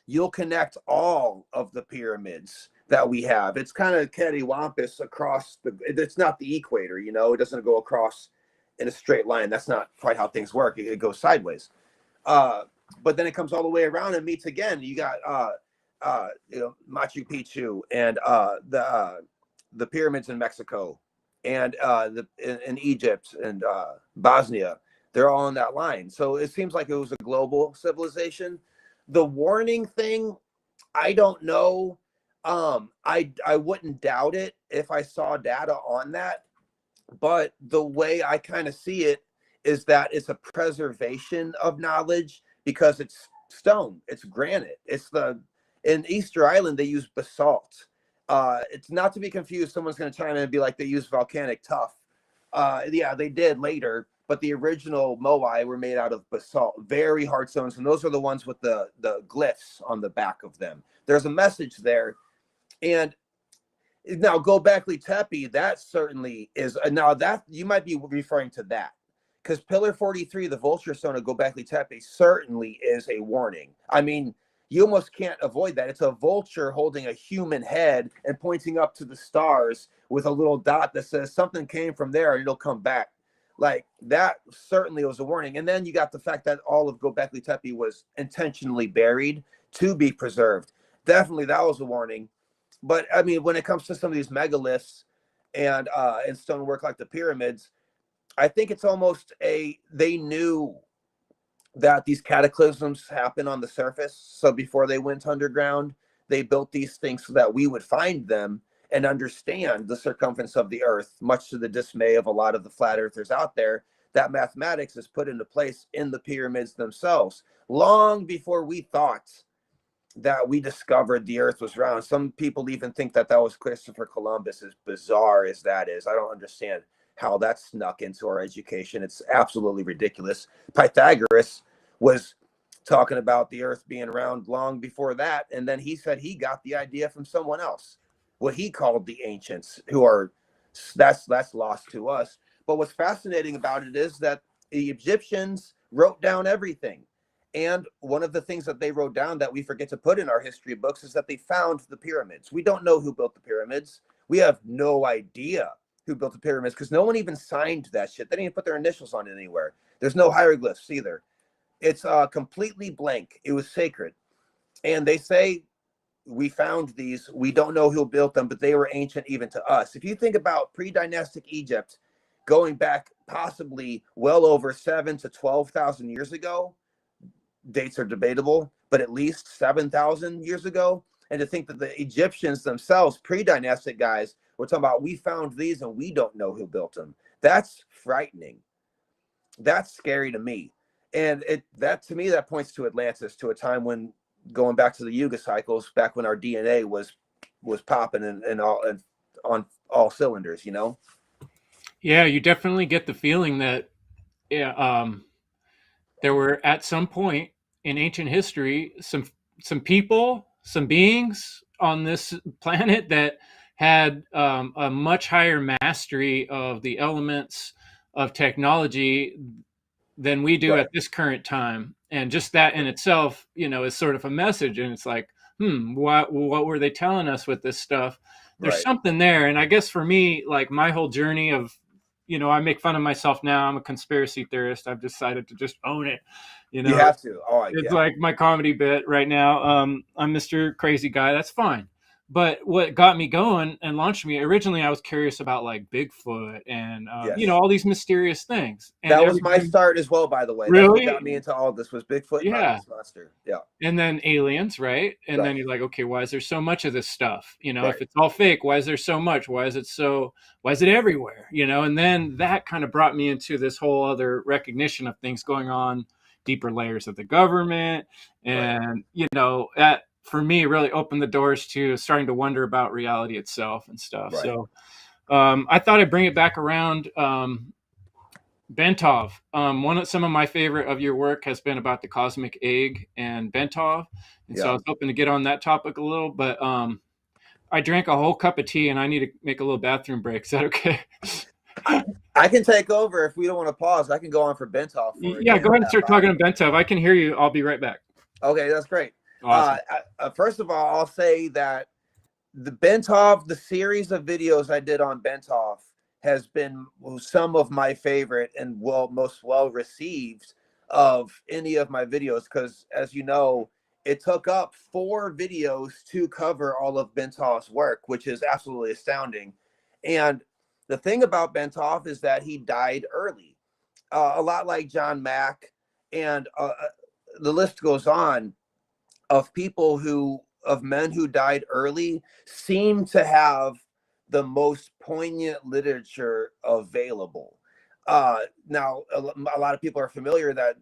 you'll connect all of the pyramids that we have. It's kind of cattywampus across it's not the equator, it doesn't go across in a straight line. That's not quite how things work. It goes sideways. But then it comes all the way around and meets again. You got Machu Picchu and the pyramids in Mexico, and in Egypt and Bosnia. They're all on that line. So it seems like it was a global civilization. The warning thing, I don't know. I wouldn't doubt it if I saw data on that. But the way I kind of see it is that it's a preservation of knowledge, because it's stone, it's granite. In Easter Island they use basalt. It's not to be confused. Someone's going to chime in and be like, they use volcanic tuff. Yeah, they did later, but the original moai were made out of basalt, very hard stones, and those are the ones with the glyphs on the back of them. There's a message there. And now Gobekli Tepe, that certainly is, now that you might be referring to that, because Pillar 43, the vulture stone of Gobekli Tepe, certainly is a warning. I mean, you almost can't avoid that. It's a vulture holding a human head and pointing up to the stars with a little dot that says something came from there and it'll come back. Like, that certainly was a warning. And then you got the fact that all of Gobekli Tepe was intentionally buried to be preserved. Definitely that was a warning. But I mean, when it comes to some of these megaliths and stonework like the pyramids, I think it's almost they knew that these cataclysms happen on the surface. So before they went underground, they built these things so that we would find them and understand the circumference of the earth, much to the dismay of a lot of the flat earthers out there. That mathematics is put into place in the pyramids themselves, long before we thought that we discovered the earth was round. Some people even think that that was Christopher Columbus, as bizarre as that is. I don't understand how that snuck into our education. It's absolutely ridiculous. Pythagoras was talking about the earth being round long before that, and then he said he got the idea from someone else, what he called the ancients, who are, that's lost to us. But what's fascinating about it is that the Egyptians wrote down everything. And one of the things that they wrote down that we forget to put in our history books is that they found the pyramids. We don't know who built the pyramids. We have no idea who built the pyramids because no one even signed that shit. They didn't even put their initials on it anywhere. There's no hieroglyphs either. It's completely blank. It was sacred. And they say, we found these. We don't know who built them, but they were ancient even to us. If you think about pre-dynastic Egypt going back possibly well over 7,000 to 12,000 years ago, dates are debatable, but at least 7,000 years ago. And to think that the Egyptians themselves, pre-dynastic guys, were talking about, we found these and we don't know who built them. That's frightening. That's scary to me. And that to me, that points to Atlantis, to a time when, going back to the Yuga cycles, back when our DNA was popping and on all cylinders, you know? Yeah, you definitely get the feeling that, yeah, there were at some point in ancient history some people, some beings on this planet that had a much higher mastery of the elements of technology than we do Right. at this current time. And just that in itself, is sort of a message. And it's like, what were they telling us with this stuff? There's Right. something there. And I guess for me, like my whole journey of, I make fun of myself now. I'm a conspiracy theorist. I've decided to just own it. You have to. Oh, It's yeah. like my comedy bit right now. I'm Mr. Crazy Guy. That's fine. But what got me going and launched me, originally I was curious about like Bigfoot and Yes. all these mysterious things. And That was my everything, start as well, by the way. That's what really, got me into all this, was Bigfoot and Loch yeah. Ness Monster. Yeah. And then aliens, right? And Right. then you're like, okay, why is there so much of this stuff? Right. If it's all fake, why is there so much? Why is it everywhere? And then that kind of brought me into this whole other recognition of things going on, deeper layers of the government. Right. And, that for me really opened the doors to starting to wonder about reality itself and stuff. Right. So I thought I'd bring it back around. Bentov. Some of my favorite of your work has been about the cosmic egg and Bentov, and so I Yeah. was hoping to get on that topic a little. But I drank a whole cup of tea, and I need to make a little bathroom break. Is that okay? I can take over if we don't want to pause. I can go on for Bentov for Yeah, again go a ahead and half start talking hour. to Bentov. I can hear you. I'll be right back. Okay, that's great. Awesome. First of all, I'll say that the Bentov, the series of videos I did on Bentov, has been some of my favorite and most well received of any of my videos, because, as you know, it took up 4 videos to cover all of Bentov's work, which is absolutely astounding. And the thing about Bentov is that he died early, a lot like John Mack, and the list goes on of men who died early seem to have the most poignant literature available. Now, a lot of people are familiar that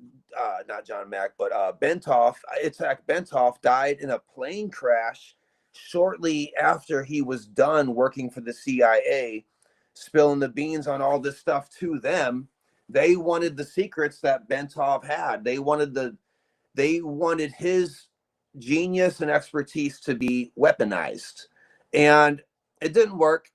not John Mack, but Bentov, Itzhak Bentov, died in a plane crash shortly after he was done working for the CIA, spilling the beans on all this stuff to them. They wanted the secrets that Bentov had. They wanted his genius and expertise to be weaponized. And it didn't work.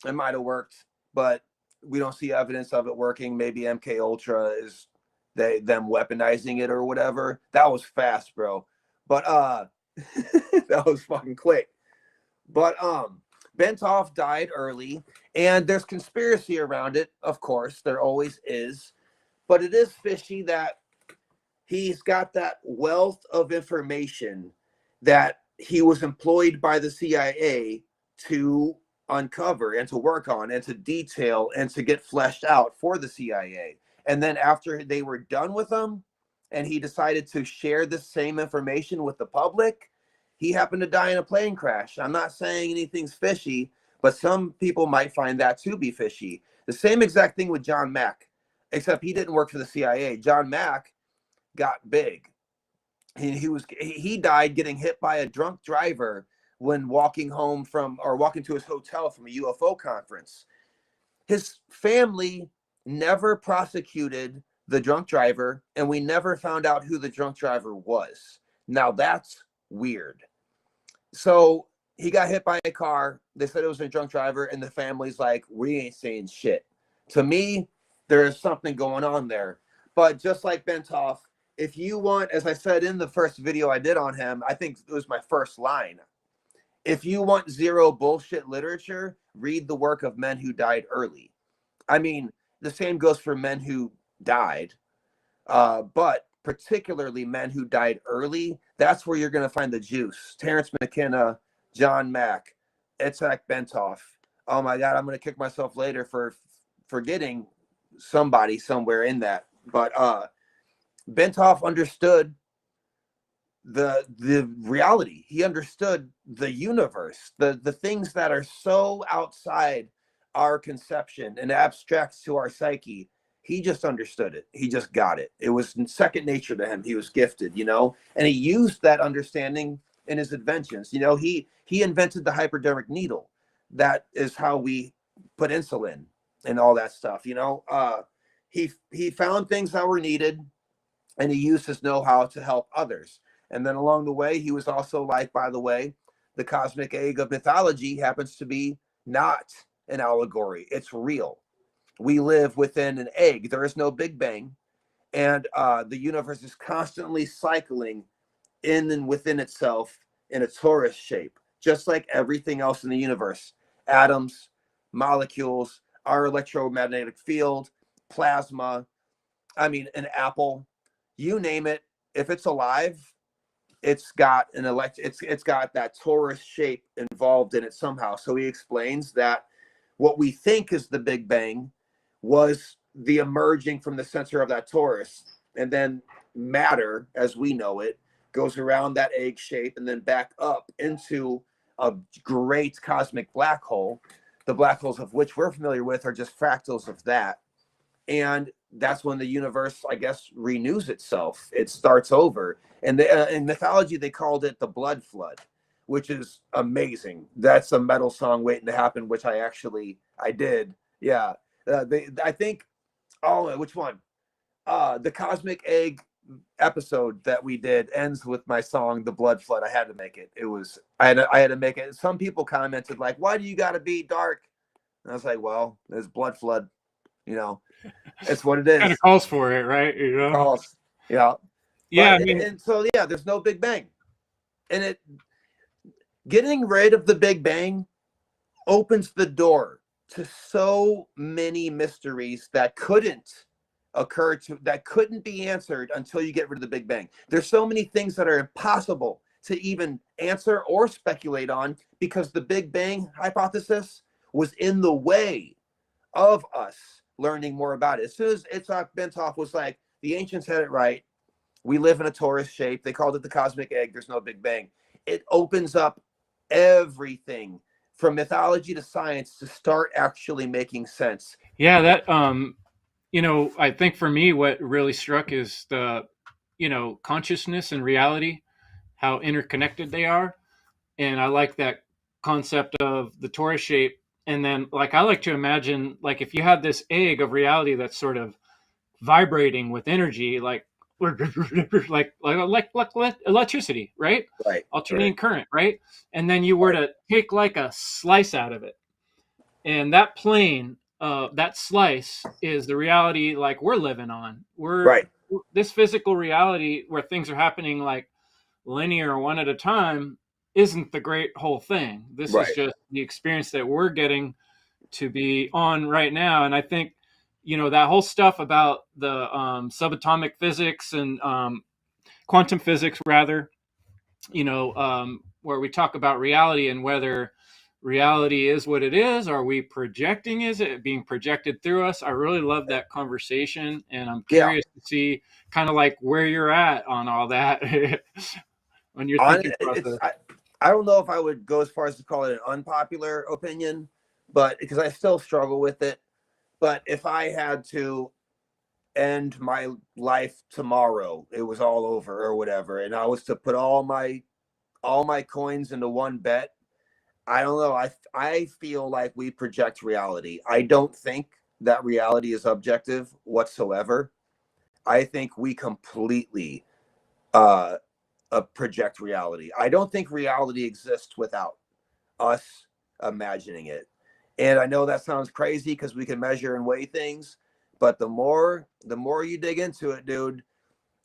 It might have worked, but we don't see evidence of it working. Maybe MK Ultra is them weaponizing it or whatever. That was fast, bro. But that was fucking quick. But Bentov died early, and there's conspiracy around it, of course. There always is. But it is fishy that he's got that wealth of information that he was employed by the CIA to uncover and to work on and to detail and to get fleshed out for the CIA. And then after they were done with him and he decided to share this same information with the public, he happened to die in a plane crash. I'm not saying anything's fishy, but some people might find that to be fishy. The same exact thing with John Mack, except he didn't work for the CIA. John Mack got big. He died getting hit by a drunk driver when walking to his hotel from a UFO conference. His family never prosecuted the drunk driver, and we never found out who the drunk driver was. Now that's weird. So he got hit by a car. They said it was a drunk driver, and the family's like, we ain't saying shit. To me, there is something going on there. But just like Bentov, if you want, as I said in the first video I did on him, I think it was my first line. If you want zero bullshit literature, read the work of men who died early. I mean, the same goes for men who died, but particularly men who died early. That's where you're going to find the juice. Terrence McKenna, John Mack, Itzhak Bentov. Oh my God, I'm going to kick myself later for forgetting somebody somewhere in that. But Bentov understood the reality. He understood the universe, the things that are so outside our conception and abstract to our psyche. He just understood it. He just got it. It was second nature to him. He was gifted, and he used that understanding in his inventions. He invented the hypodermic needle. That is how we put insulin and all that stuff. He found things that were needed, and he used his know-how to help others. And then along the way, he was also like, by the way, the cosmic egg of mythology happens to be not an allegory. It's real. We live within an egg. There is no Big Bang. And the universe is constantly cycling in and within itself in a torus shape, just like everything else in the universe. Atoms, molecules, our electromagnetic field, plasma, an apple, you name it. If it's alive, it's got it's got that torus shape involved in it somehow. So he explains that what we think is the Big Bang was the emerging from the center of that torus, and then matter as we know it goes around that egg shape and then back up into a great cosmic black hole. The black holes of which we're familiar with are just fractals of that. And that's when the universe, I guess, renews itself. It starts over. And in mythology, they called it the blood flood, which is amazing. That's a metal song waiting to happen, which I did. Yeah. I think, which one? The Cosmic Egg episode that we did ends with my song, The Blood Flood. I had to make it. I had to make it. Some people commented like, why do you got to be dark? And I was like, well, there's blood flood, it's what it is. Kind of calls for it, right? Calls. Yeah. Yeah. And so, yeah, there's no Big Bang. And getting rid of the Big Bang opens the door to so many mysteries that couldn't be answered until you get rid of the Big Bang. There's so many things that are impossible to even answer or speculate on because the Big Bang hypothesis was in the way of us learning more about it. As soon as Itzhak Bentov was like, the ancients had it right. We live in a torus shape. They called it the cosmic egg. There's no Big Bang. It opens up everything from mythology to science to start actually making sense. Yeah, that I think for me what really struck is the consciousness and reality, how interconnected they are. And I like that concept of the torus shape. And then I like to imagine if you had this egg of reality that's sort of vibrating with energy, like like electricity, right? Right. Alternating Right. current, right? And then you were Right. to take like a slice out of it, and that plane, that slice is the reality like we're living on. We're Right. this physical reality where things are happening like linear one at a time isn't the great whole thing. This is Right. just the experience that we're getting to be on right now. And I think, that whole stuff about the subatomic physics and quantum physics, rather, where we talk about reality and whether reality is what it is. Are we projecting? Is it being projected through us? I really love that conversation. And I'm Yeah. curious to see kind of like where you're at on all that when you're On thinking it's process. I don't know if I would go as far as to call it an unpopular opinion, but because I still struggle with it. But if I had to end my life tomorrow, it was all over or whatever, and I was to put all my coins into one bet, I don't know. I feel like we project reality. I don't think that reality is objective whatsoever. I think we completely uh, project reality. I don't think reality exists without us imagining it. And I know that sounds crazy because we can measure and weigh things, but the more you dig into it, dude,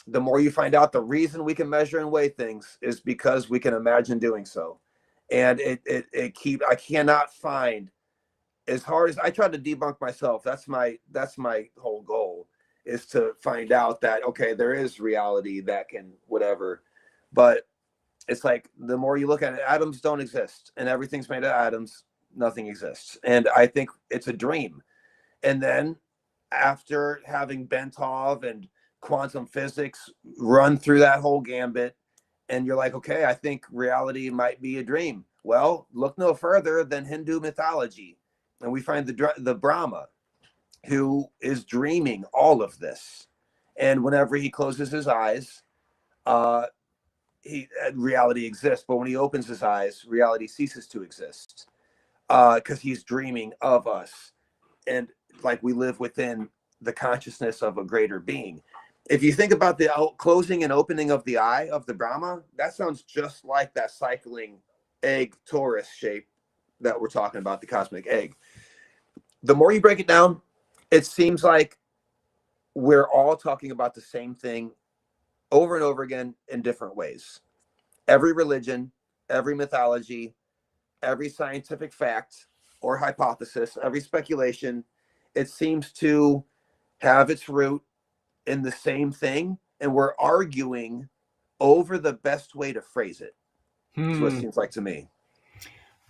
the more you find out the reason we can measure and weigh things is because we can imagine doing so. And I cannot find, as hard as I try to debunk myself, that's my whole goal, is to find out that okay, there is reality that can whatever. But it's like the more you look at it, atoms don't exist and everything's made of atoms, nothing exists. And I think it's a dream. And then after having Bentov and quantum physics run through that whole gambit, and you're like, okay, I think reality might be a dream. Well, look no further than Hindu mythology, and we find the Brahma, who is dreaming all of this. And whenever he closes his eyes, uh, reality exists. But when he opens his eyes, reality ceases to exist because he's dreaming of us, and like we live within the consciousness of a greater being. If you think about the closing and opening of the eye of the Brahma, that sounds just like that cycling egg torus shape that we're talking about, the cosmic egg. The more you break it down, it seems like we're all talking about the same thing over and over again in different ways. Every religion, every mythology, every scientific fact or hypothesis, every speculation, it seems to have its root in the same thing, and we're arguing over the best way to phrase it. Is what it Hmm. seems like to me.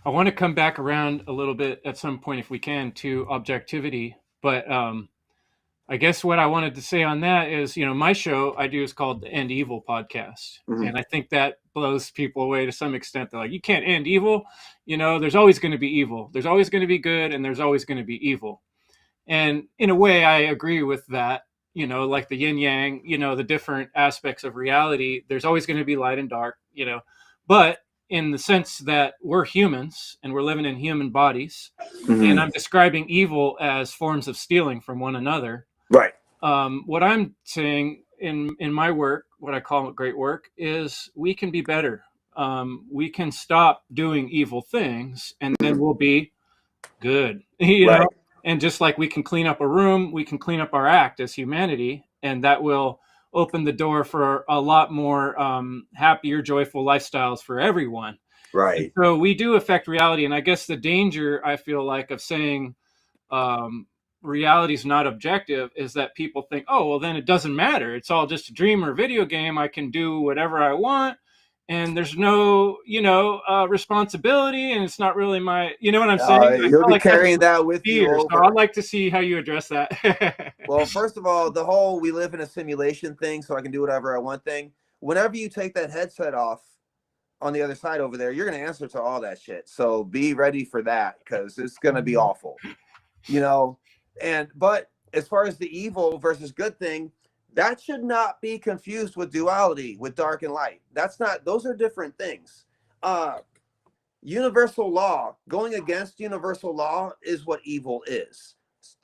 I want to come back around a little bit at some point, if we can, to objectivity. But I guess what I wanted to say on that is, my show I do is called the End Evil podcast. Mm-hmm. And I think that blows people away to some extent. They're like, you can't end evil. There's always going to be evil. There's always going to be good, and there's always going to be evil. And in a way, I agree with that. Like the yin yang, the different aspects of reality, there's always going to be light and dark, but in the sense that we're humans and we're living in human bodies, and Mm-hmm. I'm describing evil as forms of stealing from one another. Right. What I'm saying in my work, what I call great work, is we can be better. We can stop doing evil things, and then we'll be good. Right. And just like we can clean up a room, we can clean up our act as humanity, and that will open the door for a lot more happier, joyful lifestyles for everyone. And Right. so we do affect reality. And I guess the danger, I feel like, of saying um, reality is not objective is that people think, oh, well, then it doesn't matter. It's all just a dream or video game. I can do whatever I want. And there's no, responsibility, and it's not really my, you know what I'm saying? I You'll feel be like that's carrying that with you fear. So I'd over. like to see how you address that. Well, first of all, the whole we live in a simulation thing, so I can do whatever I want thing. Whenever you take that headset off on the other side over there, you're going to answer to all that shit. So be ready for that because it's going to be awful. you know but as far as the evil versus good thing, that should not be confused with duality, with dark and light. Those are different things. Universal law, going against universal law, is what evil is.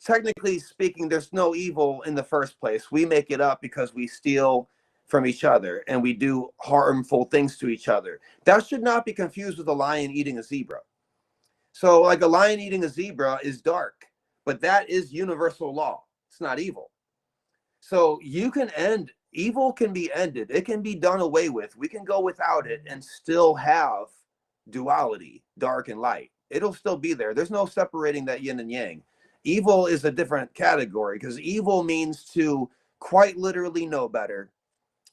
technically speaking, there's no evil in the first place. We make it up because we steal from each other and we do harmful things to each other. That should not be confused with a lion eating a zebra. So like a lion eating a zebra is dark, but that is universal law. It's not evil. So you can end, evil can be ended. It can be done away with. We can go without it and still have duality, dark and light. It'll still be there. There's no separating that yin and yang. Evil is a different category because evil means to quite literally know better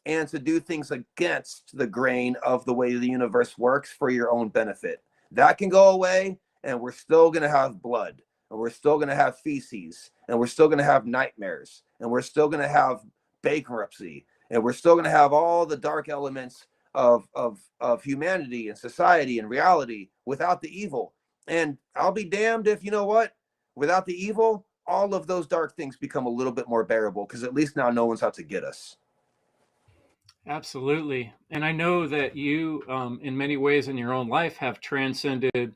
and to do things against the grain of the way the universe works for your own benefit. That can go away, and we're still going to have blood, and we're still going to have feces, and we're still going to have nightmares, and we're still going to have bankruptcy, and we're still going to have all the dark elements of humanity and society and reality without the evil. And I'll be damned if, you know what, without the evil, all of those dark things become a little bit more bearable because at least now no one's out to get us. Absolutely. And I know that you, in many ways in your own life, have transcended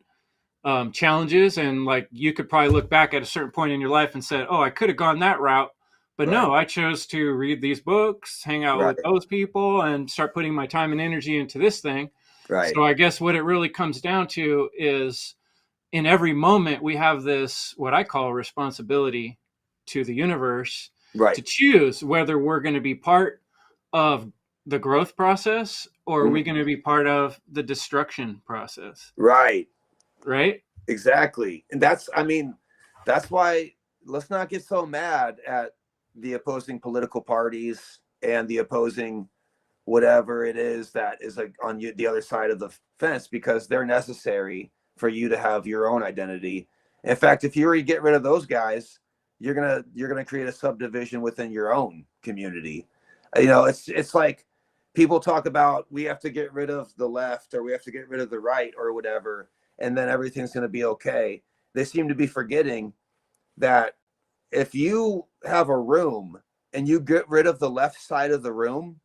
challenges. And like you could probably look back at a certain point in your life and said, oh, I could have gone that route. But Right. no, I chose to read these books, hang out Right. with those people, and start putting my time and energy into this thing. Right. So I guess what it really comes down to is in every moment, we have this, what I call responsibility to the universe Right. to choose whether we're going to be part of the growth process or are we going to be part of the destruction process? Right. Right? Exactly. And that's, I mean, that's why let's not get so mad at the opposing political parties and the opposing whatever it is that is like on you, the other side of the fence, because they're necessary for you to have your own identity. In fact, if you already get rid of those guys, you're gonna create a subdivision within your own community. You know, it's like people talk about we have to get rid of the left or we have to get rid of the right or whatever, and then everything's going to be okay. They seem to be forgetting that if you have a room and you get rid of the left side of the room,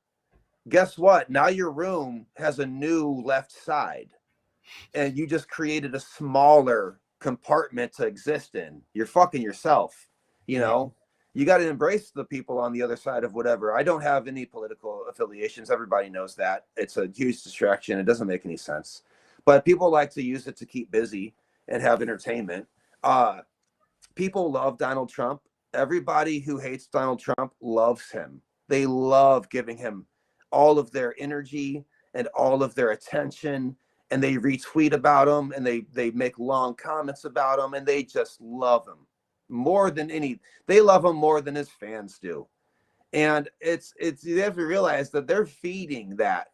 guess what? Now your room has a new left side and you just created a smaller compartment to exist in. You're fucking yourself, you know? You got to embrace the people on the other side of whatever. I don't have any political affiliations. Everybody knows that. It's a huge distraction. It doesn't make any sense. But people like to use it to keep busy and have entertainment. People love Donald Trump. Everybody who hates Donald Trump loves him. They love giving him all of their energy and all of their attention, and they retweet about him and they make long comments about him, and they just love him more than any. They love him more than his fans do. And it's you have to realize that they're feeding that.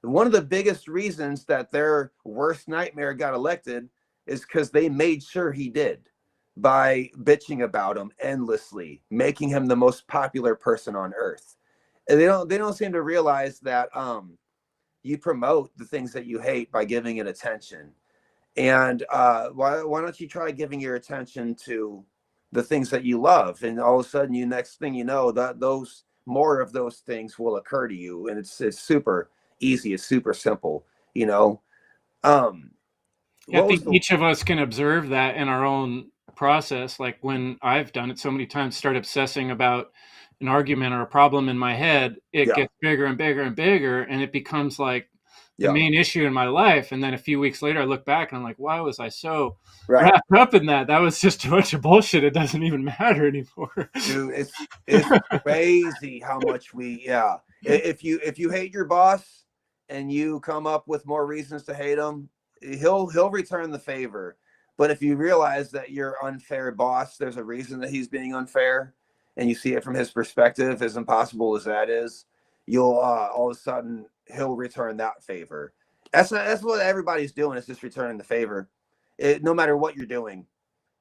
One of the biggest reasons that their worst nightmare got elected is because they made sure he did by bitching about him endlessly, making him the most popular person on earth. And they don't seem to realize that you promote the things that you hate by giving it attention. And why don't you try giving your attention to the things that you love, and all of a sudden, you next thing you know, that those more of those things will occur to you, and it's super easy, it's super simple, you know. I think each of us can observe that in our own process. Like when I've done it so many times, start obsessing about an argument or a problem in my head, it gets bigger and bigger and bigger, and it becomes like the main issue in my life. And then a few weeks later, I look back and I'm like, why was I so wrapped up in that? That was just a bunch of bullshit. It doesn't even matter anymore. Dude, it's crazy how much we If you hate your boss and you come up with more reasons to hate him, he'll return the favor. But if you realize that your unfair boss, there's a reason that he's being unfair, and you see it from his perspective, as impossible as that is, you'll all of a sudden he'll return that favor. That's what everybody's doing, is just returning the favor. No matter what you're doing,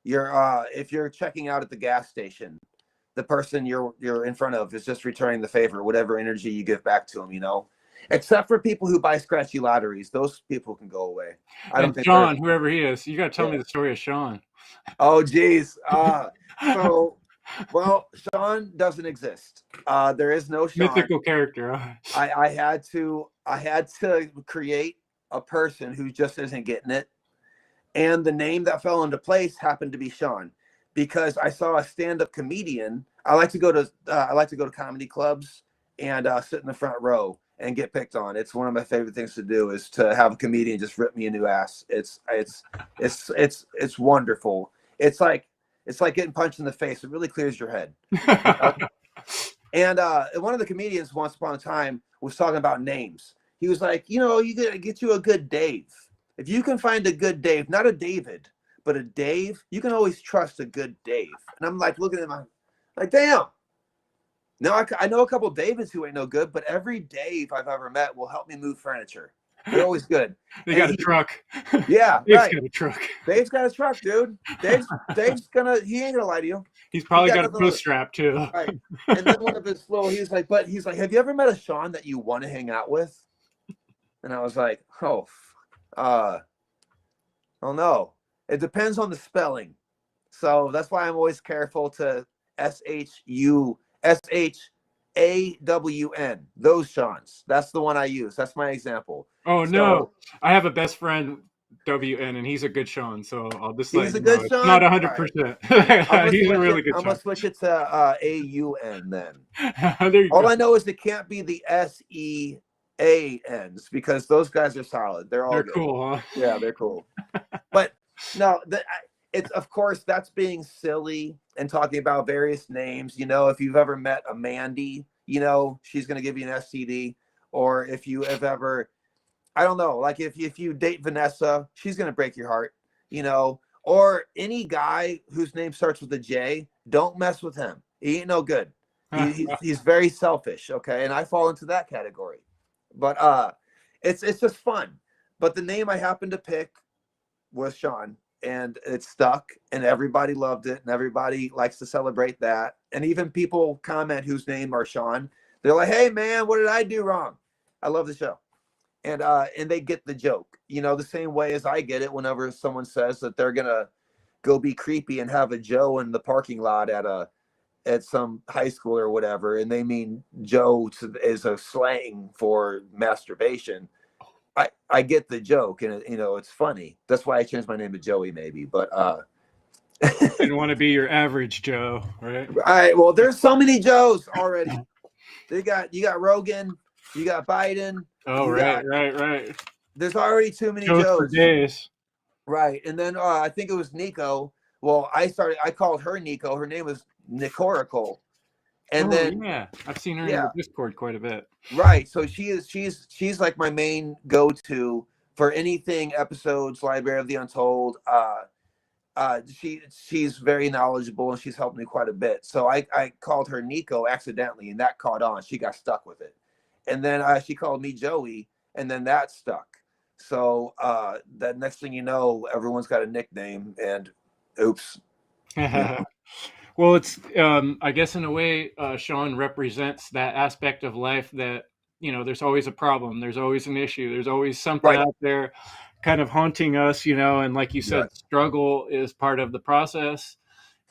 if you're checking out at the gas station, the person you're in front of is just returning the favor, whatever energy you give back to them, you know. Except for people who buy scratchy lotteries, those people can go away. I don't think Sean, whoever he is, you got to tell me the story of Sean. Oh, geez. So, well, Sean doesn't exist. There is no Sean. Mythical character. I had to create a person who just isn't getting it, and the name that fell into place happened to be Sean. because I saw a stand-up comedian. I like to go to comedy clubs and sit in the front row and get picked on. It's one of my favorite things to do, is to have a comedian just rip me a new ass. It's wonderful. It's like getting punched in the face. It really clears your head, you know? And one of the comedians once upon a time was talking about names. He was like, you know, you gotta get you a good Dave. If you can find a good Dave, not a David, but a Dave, you can always trust a good Dave. And I'm like looking at him, like, damn. Now I know a couple of Davids who ain't no good, but every Dave I've ever met will help me move furniture. They're always good. They got a truck. Yeah, Dave's right. got a truck. Dave's got a truck, dude. Dave's gonna, he ain't gonna lie to you. He's probably got a nothing boost strap too. Right. And then one of his little, he's like, have you ever met a Sean that you want to hang out with? And I was like, oh no. It depends on the spelling. So that's why I'm always careful to SHAWN. Those Seans. That's the one I use. That's my example. Oh So, no. I have a best friend, WN, and he's a good Sean, so I'll just let he's a you know. good It's Sean? not Right. 100%. He's a really good I'm Sean. gonna switch it to AUN then. There you All go. I know is it can't be the SEANs, because those guys are solid. They're all They're good. cool, huh? Yeah, they're cool. But no, it's, of course, that's being silly and talking about various names. You know, if you've ever met a Mandy, you know, she's going to give you an STD. Or if you have ever, I don't know, like if you date Vanessa, she's going to break your heart, you know. Or any guy whose name starts with a J, don't mess with him. He ain't no good. He's very selfish, okay? And I fall into that category. But it's just fun. But the name I happened to pick was Sean, and it stuck, and everybody loved it, and everybody likes to celebrate that. And even people comment whose name are Sean, they're like, hey man, what did I do wrong? I love the show. And they get the joke, you know, the same way as I get it whenever someone says that they're gonna go be creepy and have a Joe in the parking lot at some high school or whatever, and they mean Joe is a slang for masturbation. I get the joke, and you know, it's funny. That's why I changed my name to Joey, maybe. But Didn't want to be your average Joe, right? all right, well, there's so many Joes already. You got Rogan, you got Biden. Oh, right. There's already too many Joes for Joes. days. Right, and then I think it was Nico. Well, I called her Nico. Her name was Nicoracle. And then yeah, I've seen her in the Discord quite a bit. Right. So she's like my main go-to for anything episodes, Library of the Untold. She's very knowledgeable, and she's helped me quite a bit. So I called her Nico accidentally, and that caught on. She got stuck with it. And then she called me Joey, and then that stuck. So that next thing you know, everyone's got a nickname, and oops. Well, it's I guess in a way, Sean represents that aspect of life that, you know, there's always a problem, there's always an issue, there's always something Right. out there kind of haunting us, you know, and like you said, Yes. struggle is part of the process.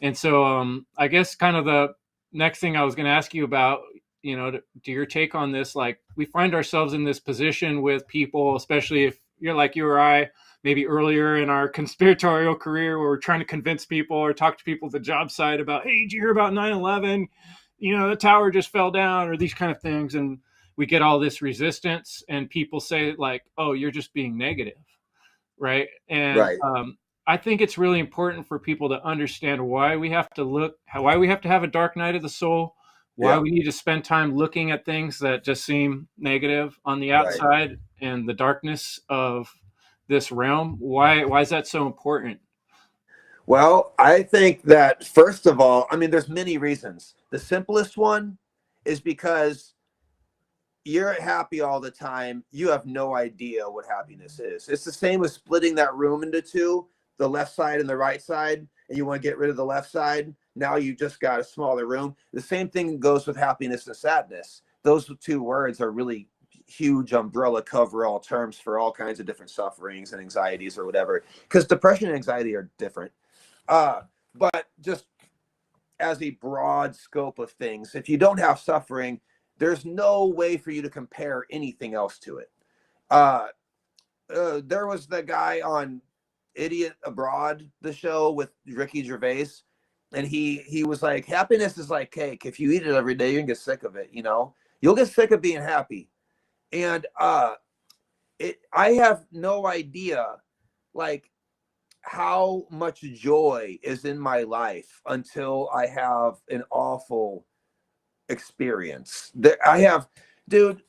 And so I guess kind of the next thing I was going to ask you about, you know, to your take on this, like we find ourselves in this position with people, especially if you're like you or I, maybe earlier in our conspiratorial career, where we're trying to convince people or talk to people at the job site about, hey, did you hear about 9/11? You know, the tower just fell down, or these kind of things. And we get all this resistance, and people say like, oh, you're just being negative. Right. And Right. I think it's really important for people to understand why we have to why we have to have a dark night of the soul, why Yeah. we need to spend time looking at things that just seem negative on the Right. outside, and the darkness of this realm. Why is that so important? Well, I think that first of all, I mean, there's many reasons. The simplest one is because you're happy all the time. You have no idea what happiness is. It's the same with splitting that room into two, the left side and the right side, and you want to get rid of the left side. Now you just got a smaller room. The same thing goes with happiness and sadness. Those two words are really huge umbrella cover-all terms for all kinds of different sufferings and anxieties or whatever, because depression and anxiety are different. But just as a broad scope of things, if you don't have suffering, there's no way for you to compare anything else to it. There was the guy on Idiot Abroad, the show with Ricky Gervais. And he was like, happiness is like cake. If you eat it every day, you can get sick of it. You know, you'll get sick of being happy. And I have no idea, like, how much joy is in my life until I have an awful experience. That I have, dude.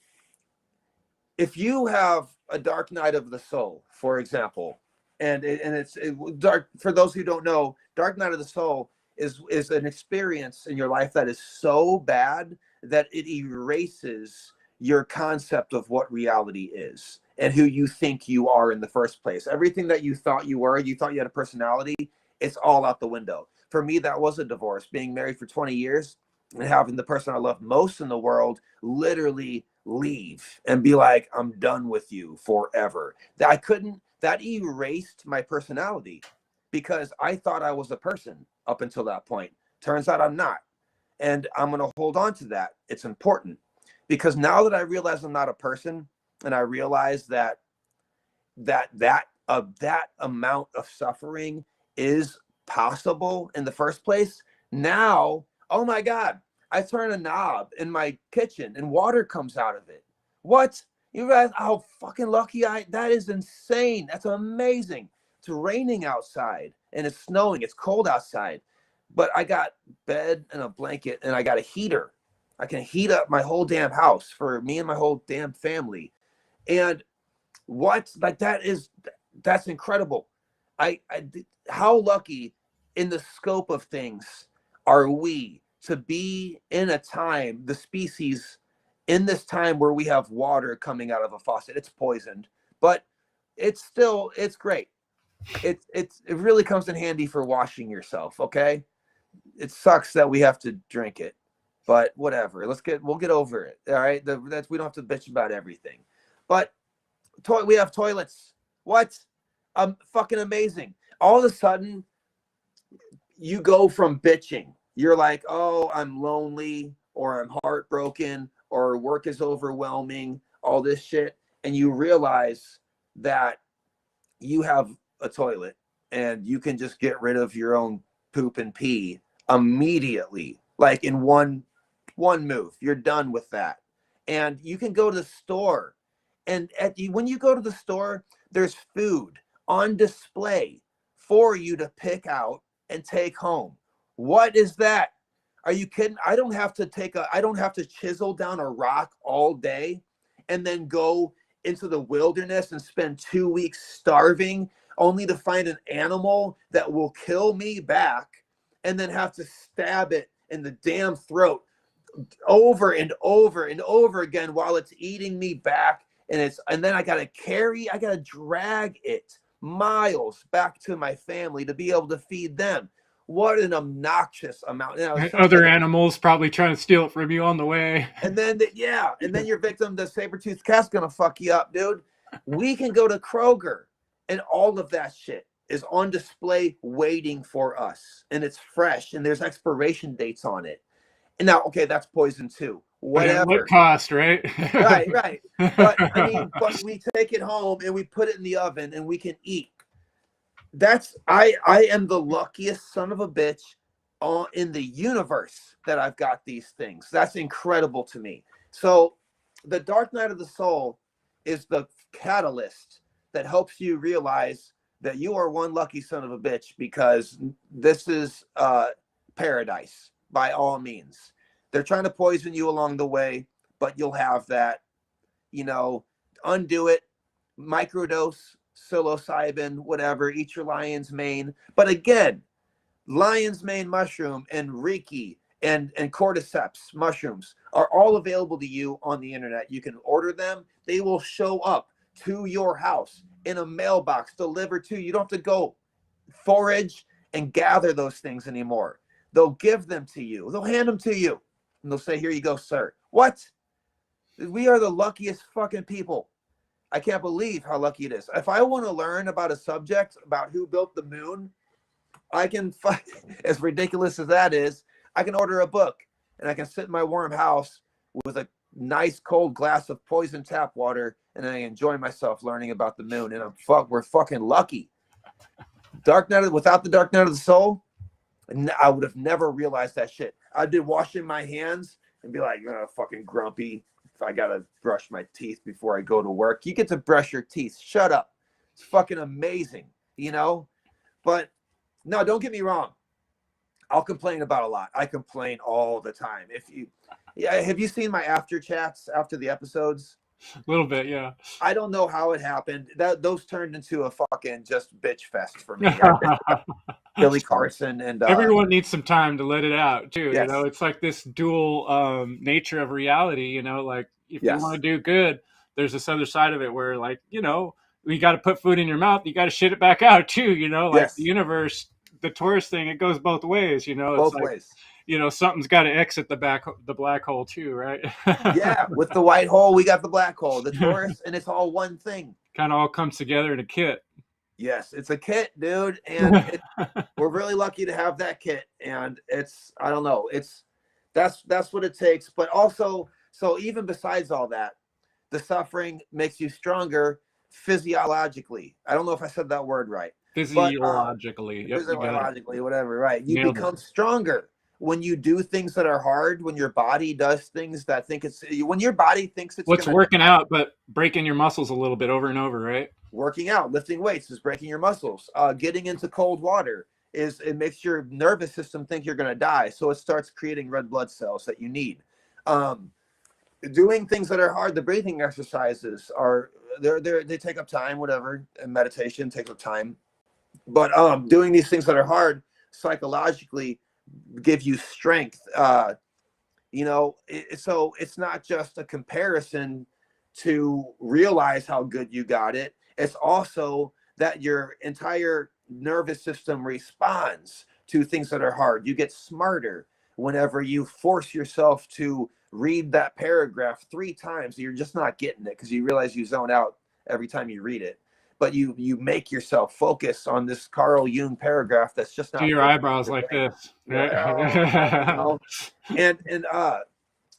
If you have a dark night of the soul, for example, and it's dark, for those who don't know, dark night of the soul is an experience in your life that is so bad that it erases your concept of what reality is and who you think you are in the first place. Everything that you thought you were, you thought you had a personality, it's all out the window. For me, that was a divorce. Being married for 20 years and having the person I love most in the world literally leave and be like, I'm done with you forever. That erased my personality because I thought I was a person up until that point. Turns out I'm not. And I'm going to hold on to that. It's important because now that I realize I'm not a person, and I realize that that amount of suffering is possible in the first place. Now, oh my God, I turn a knob in my kitchen and water comes out of it. What? You guys, how fucking lucky that is insane. That's amazing. It's raining outside and it's snowing. It's cold outside. But I got bed and a blanket and I got a heater. I can heat up my whole damn house for me and my whole damn family. And that's incredible. I how lucky in the scope of things are we to be in a time, the species in this time where we have water coming out of a faucet. It's poisoned, but it's great. It really comes in handy for washing yourself. Okay. It sucks that we have to drink it, but whatever. We'll get over it. All right. We don't have to bitch about everything, but we have toilets. What? Fucking amazing. All of a sudden, you go from bitching. You're like, oh, I'm lonely, or I'm heartbroken, or work is overwhelming, all this shit. And you realize that you have a toilet and you can just get rid of your own poop and pee immediately, like in one move. You're done with that. And you can go to the store. And when you go to the store, there's food on display for you to pick out and take home. What is that? Are you kidding? I don't have to chisel down a rock all day and then go into the wilderness and spend 2 weeks starving only to find an animal that will kill me back and then have to stab it in the damn throat over and over and over again while it's eating me back. And then I gotta drag it miles back to my family to be able to feed them. What an obnoxious amount. Other animals probably trying to steal it from you on the way. And then your victim, the saber-toothed cat's gonna fuck you up, dude. We can go to Kroger and all of that shit is on display waiting for us. And it's fresh and there's expiration dates on it. And now, okay, that's poison too. Whatever. But at what cost, right? Right. But but we take it home and we put it in the oven and we can eat. I am the luckiest son of a bitch in the universe that I've got these things. That's incredible to me. So the dark night of the soul is the catalyst that helps you realize that you are one lucky son of a bitch, because this is paradise by all means. They're trying to poison you along the way, but you'll have that, undo it, microdose, psilocybin, whatever, eat your lion's mane. But again, lion's mane mushroom and Reiki and cordyceps mushrooms are all available to you on the internet. You can order them. They will show up to your house in a mailbox, delivered to you. You don't have to go forage and gather those things anymore. They'll give them to you. They'll hand them to you. And they'll say, here you go, sir. What? We are the luckiest fucking people. I can't believe how lucky it is. If I want to learn about a subject, about who built the moon, I can, as ridiculous as that is, I can order a book and I can sit in my warm house with a nice cold glass of poison tap water and I enjoy myself learning about the moon. And we're fucking lucky. Without the dark night of the soul, I would have never realized that shit. I'd be washing my hands and be like, oh, fucking grumpy. If I gotta brush my teeth before I go to work, you get to brush your teeth. Shut up. It's fucking amazing, you know? But no, don't get me wrong. I'll complain about a lot. I complain all the time. Yeah, have you seen my after chats after the episodes? A little bit, yeah. I don't know how it happened. Those turned into a fucking just bitch fest for me. Billy Carson and Everyone needs some time to let it out too. yes, It's like this dual nature of reality. Like if you want yes, to do good, there's this other side of it where, like, you got to put food in your mouth, you got to shit it back out too. Like the yes, universe, the Taurus thing, it goes both ways. It's both like, ways. something's got to exit the black hole too, right? Yeah, with the white hole, we got the black hole, the Taurus, and it's all one thing. Kind of all comes together in a kit. Yes, it's a kit, dude, and we're really lucky to have that kit. And it's, I don't know, that's what it takes. But also, so even besides all that, the suffering makes you stronger physiologically. I don't know if I said that word right, but Physiologically, yep, you got it. physiologically, whatever, right? You Nailed it. become stronger when you do things that are hard. When your body does things that when your body thinks it's What's gonna working die. out, but breaking your muscles a little bit over and over, right? Working out, lifting weights is breaking your muscles. Getting into cold water it makes your nervous system think you're going to die, so it starts creating red blood cells that you need. Doing things that are hard, the breathing exercises are they take up time, whatever, and meditation takes up time. But doing these things that are hard psychologically give you strength. So it's not just a comparison to realize how good you got it. It's also that your entire nervous system responds to things that are hard. You get smarter whenever you force yourself to read that paragraph 3 times. You're just not getting it because you realize you zone out every time you read it. But you make yourself focus on this Carl Jung paragraph that's just Do not your fitting eyebrows your like brain. this. Yeah,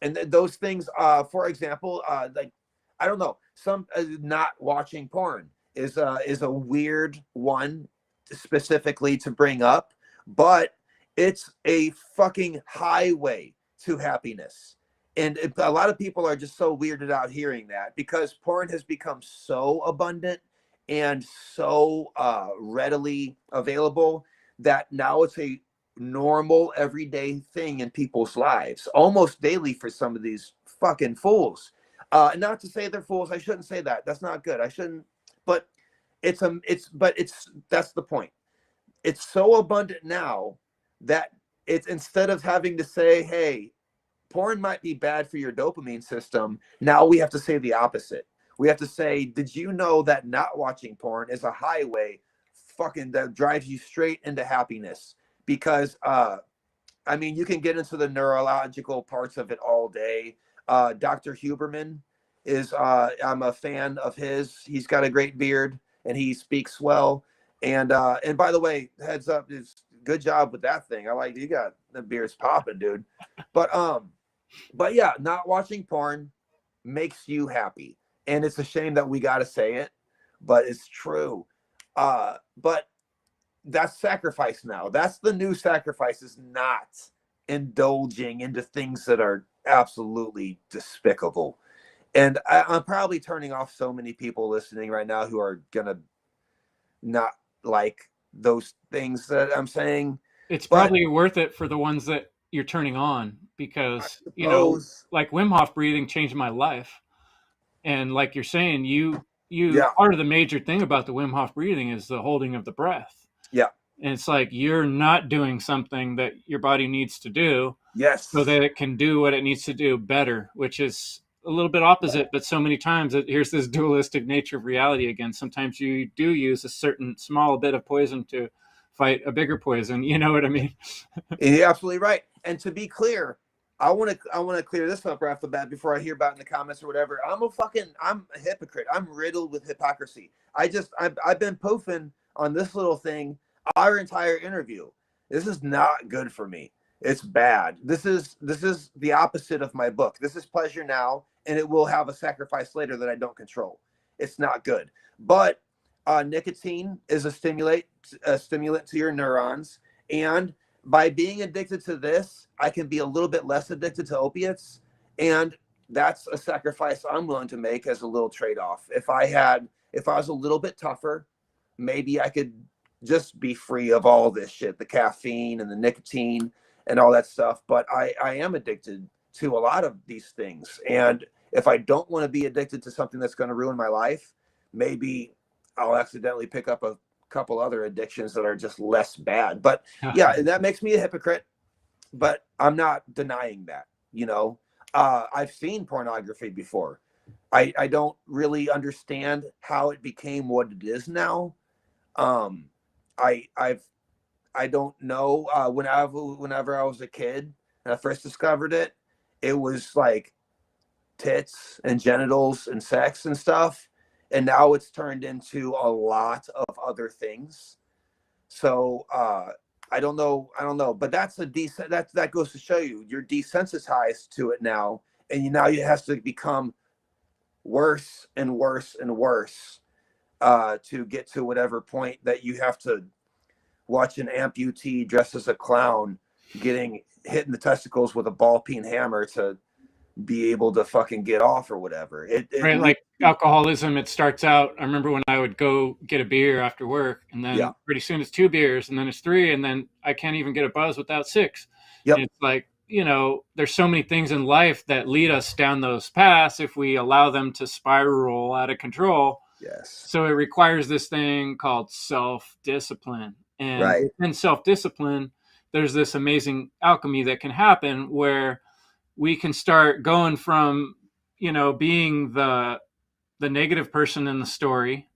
and those things, for example, like, I don't know, some not watching porn is a weird one specifically to bring up, but it's a fucking highway to happiness. And a lot of people are just so weirded out hearing that because porn has become so abundant and so readily available that now it's a normal everyday thing in people's lives, almost daily for some of these fucking fools. Not to say they're fools. I shouldn't say that. That's not good. I shouldn't. But it's that's the point. It's so abundant now that it's, instead of having to say, hey, porn might be bad for your dopamine system, now we have to say the opposite. We have to say, did you know that not watching porn is a highway fucking that drives you straight into happiness? Because I mean, you can get into the neurological parts of it all day. Dr. Huberman is I'm a fan of his. He's got a great beard and he speaks well. And by the way, heads up, is good job with that thing. I like, you got the beard's popping, dude. But yeah, not watching porn makes you happy. And it's a shame that we got to say it, but it's true. But that's sacrifice now. That's the new sacrifice, is not indulging into things that are absolutely despicable. And I'm probably turning off so many people listening right now who are going to not like those things that I'm saying. It's But probably worth it for the ones that you're turning on I because, suppose, like Wim Hof breathing changed my life. And like you're saying, you yeah, part of the major thing about the Wim Hof breathing is the holding of the breath. yeah, And it's like you're not doing something that your body needs to do so yes. that it can do what it needs to do better, which is a little bit opposite. But so many times, here's this dualistic nature of reality again. Sometimes you do use a certain small bit of poison to fight a bigger poison. You know what I mean? You're absolutely right. And to be clear, I want to clear this up right off the bat before I hear about in the comments or whatever. I'm a hypocrite. I'm riddled with hypocrisy. I've been poofing on this little thing our entire interview. This is not good for me. It's bad. This is the opposite of my book. This is pleasure now, and it will have a sacrifice later that I don't control. It's not good. But nicotine is a stimulant to your neurons, and by being addicted to this, I can be a little bit less addicted to opiates. And that's a sacrifice I'm willing to make as a little trade-off. If I was a little bit tougher, maybe I could just be free of all this shit, the caffeine and the nicotine and all that stuff. But I am addicted to a lot of these things. And if I don't want to be addicted to something that's going to ruin my life, maybe I'll accidentally pick up a couple other addictions that are just less bad. But yeah, and that makes me a hypocrite, but I'm not denying that, you know. I've seen pornography before. I don't really understand how it became what it is now. I don't know. Whenever I was a kid and I first discovered it, it was like tits and genitals and sex and stuff. And now it's turned into a lot of other things. So I don't know, but that's that goes to show you're desensitized to it now, and now it has to become worse and worse and worse to get to whatever point that you have to watch an amputee dressed as a clown getting hit in the testicles with a ball peen hammer to be able to fucking get off or whatever. Right, like alcoholism, it starts out, I remember when I would go get a beer after work, and then pretty soon it's 2 beers, and then it's 3, and then I can't even get a buzz without 6. Yep. And it's like, you know, there's so many things in life that lead us down those paths if we allow them to spiral out of control. Yes. So it requires this thing called self-discipline. And within self-discipline, there's this amazing alchemy that can happen where we can start going from, you know, being the negative person in the story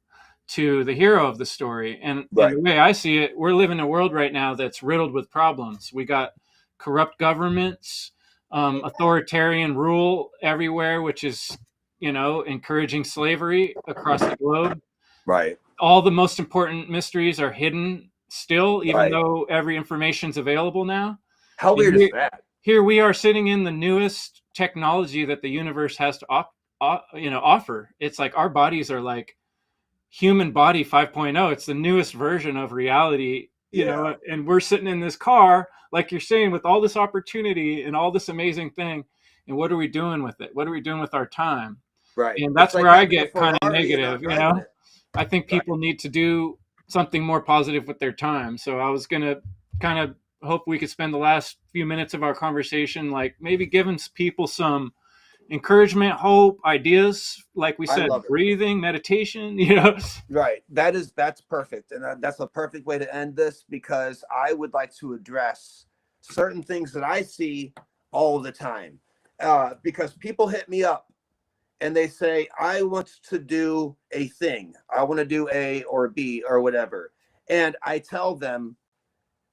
to the hero of the story. And the way I see it, we're living in a world right now that's riddled with problems. We got corrupt governments, authoritarian rule everywhere, which is, you know, encouraging slavery across the globe. Right. All the most important mysteries are hidden still, even though every information's available now. How weird is that? Here we are sitting in the newest technology that the universe has to offer. It's like our bodies are like human body 5.0. It's the newest version of reality, you know, and we're sitting in this car, like you're saying, with all this opportunity and all this amazing thing. And what are we doing with it? What are we doing with our time? Right. And that's like where I get kind of negative, you know. I think people need to do something more positive with their time. So I was going to kind of hope we could spend the last few minutes of our conversation, like maybe giving people some encouragement, hope, ideas, like we said, breathing, meditation, you know. Right. That's perfect. And that's a perfect way to end this, because I would like to address certain things that I see all the time. Because people hit me up and they say, I want to do a thing. I want to do A or B or whatever. And I tell them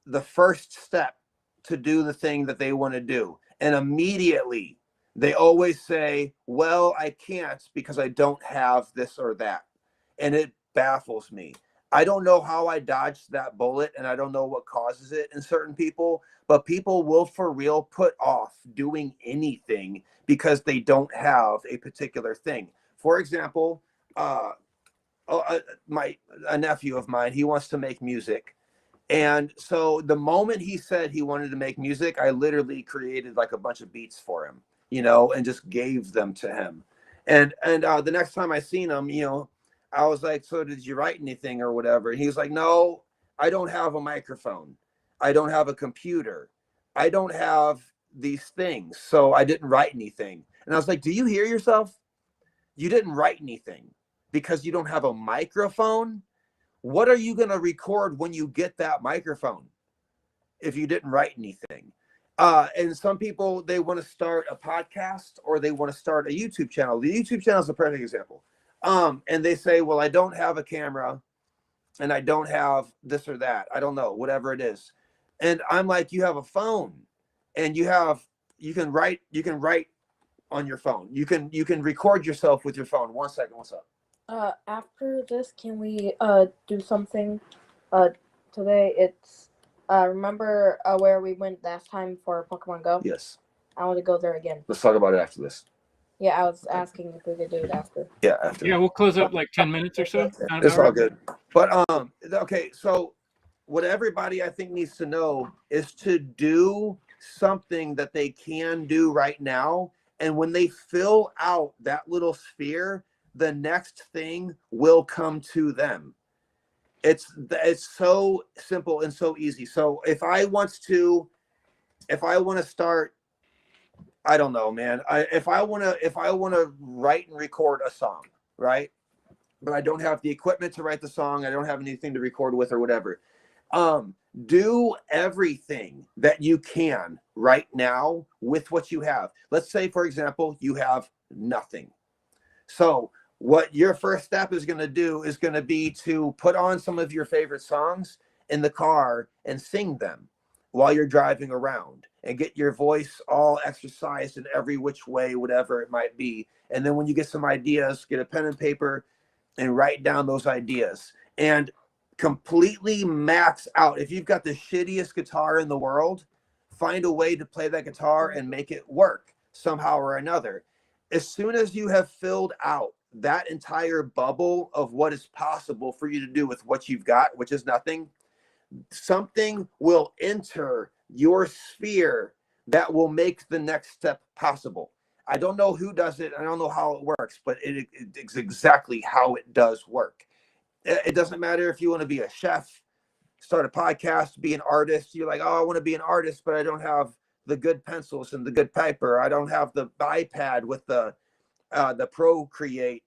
the first step to do the thing that they want to do. And immediately they always say, well, I can't because I don't have this or that. And it baffles me. I don't know how I dodged that bullet, and I don't know what causes it in certain people, but people will for real put off doing anything because they don't have a particular thing. For example, a nephew of mine, he wants to make music. And so the moment he said he wanted to make music, I literally created like a bunch of beats for him, you know, and just gave them to him. And the next time I seen him, you know, I was like, so did you write anything or whatever? And he was like, no, I don't have a microphone. I don't have a computer. I don't have these things. So I didn't write anything. And I was like, do you hear yourself? You didn't write anything because you don't have a microphone. What are you going to record when you get that microphone if you didn't write anything? And some people, they want to start a podcast or they want to start a YouTube channel. The YouTube channel is a perfect example. And they say, well, I don't have a camera and I don't have this or that. I don't know, whatever it is. And I'm like, you have a phone and you can write on your phone. You can record yourself with your phone. 1 second. What's up? After this, can we do something today? It's remember where we went last time for Pokemon Go? Yes. I want to go there again. Let's talk about it after this. Yeah, I was asking if we could do it after. Yeah, after. Yeah, we'll close up like 10 minutes or so. It's all good. But okay, so what everybody I think needs to know is to do something that they can do right now. And when they fill out that little sphere, the next thing will come to them. It's so simple and so easy. So if I want to start, I don't know, man. If I want to write and record a song, right? But I don't have the equipment to write the song. I don't have anything to record with or whatever. Do everything that you can right now with what you have. Let's say, for example, you have nothing. So what your first step is going to do is going to be to put on some of your favorite songs in the car and sing them while you're driving around, and get your voice all exercised in every which way, whatever it might be. And then when you get some ideas, get a pen and paper and write down those ideas, and completely max out. If you've got the shittiest guitar in the world, find a way to play that guitar and make it work somehow or another. As soon as you have filled out that entire bubble of what is possible for you to do with what you've got, which is nothing, something will enter your sphere that will make the next step possible. I don't know who does it. I don't know how it works, but it's exactly how it does work. It doesn't matter if you want to be a chef, start a podcast, be an artist. You're like, oh, I want to be an artist, but I don't have the good pencils and the good paper. I don't have the iPad with the Procreate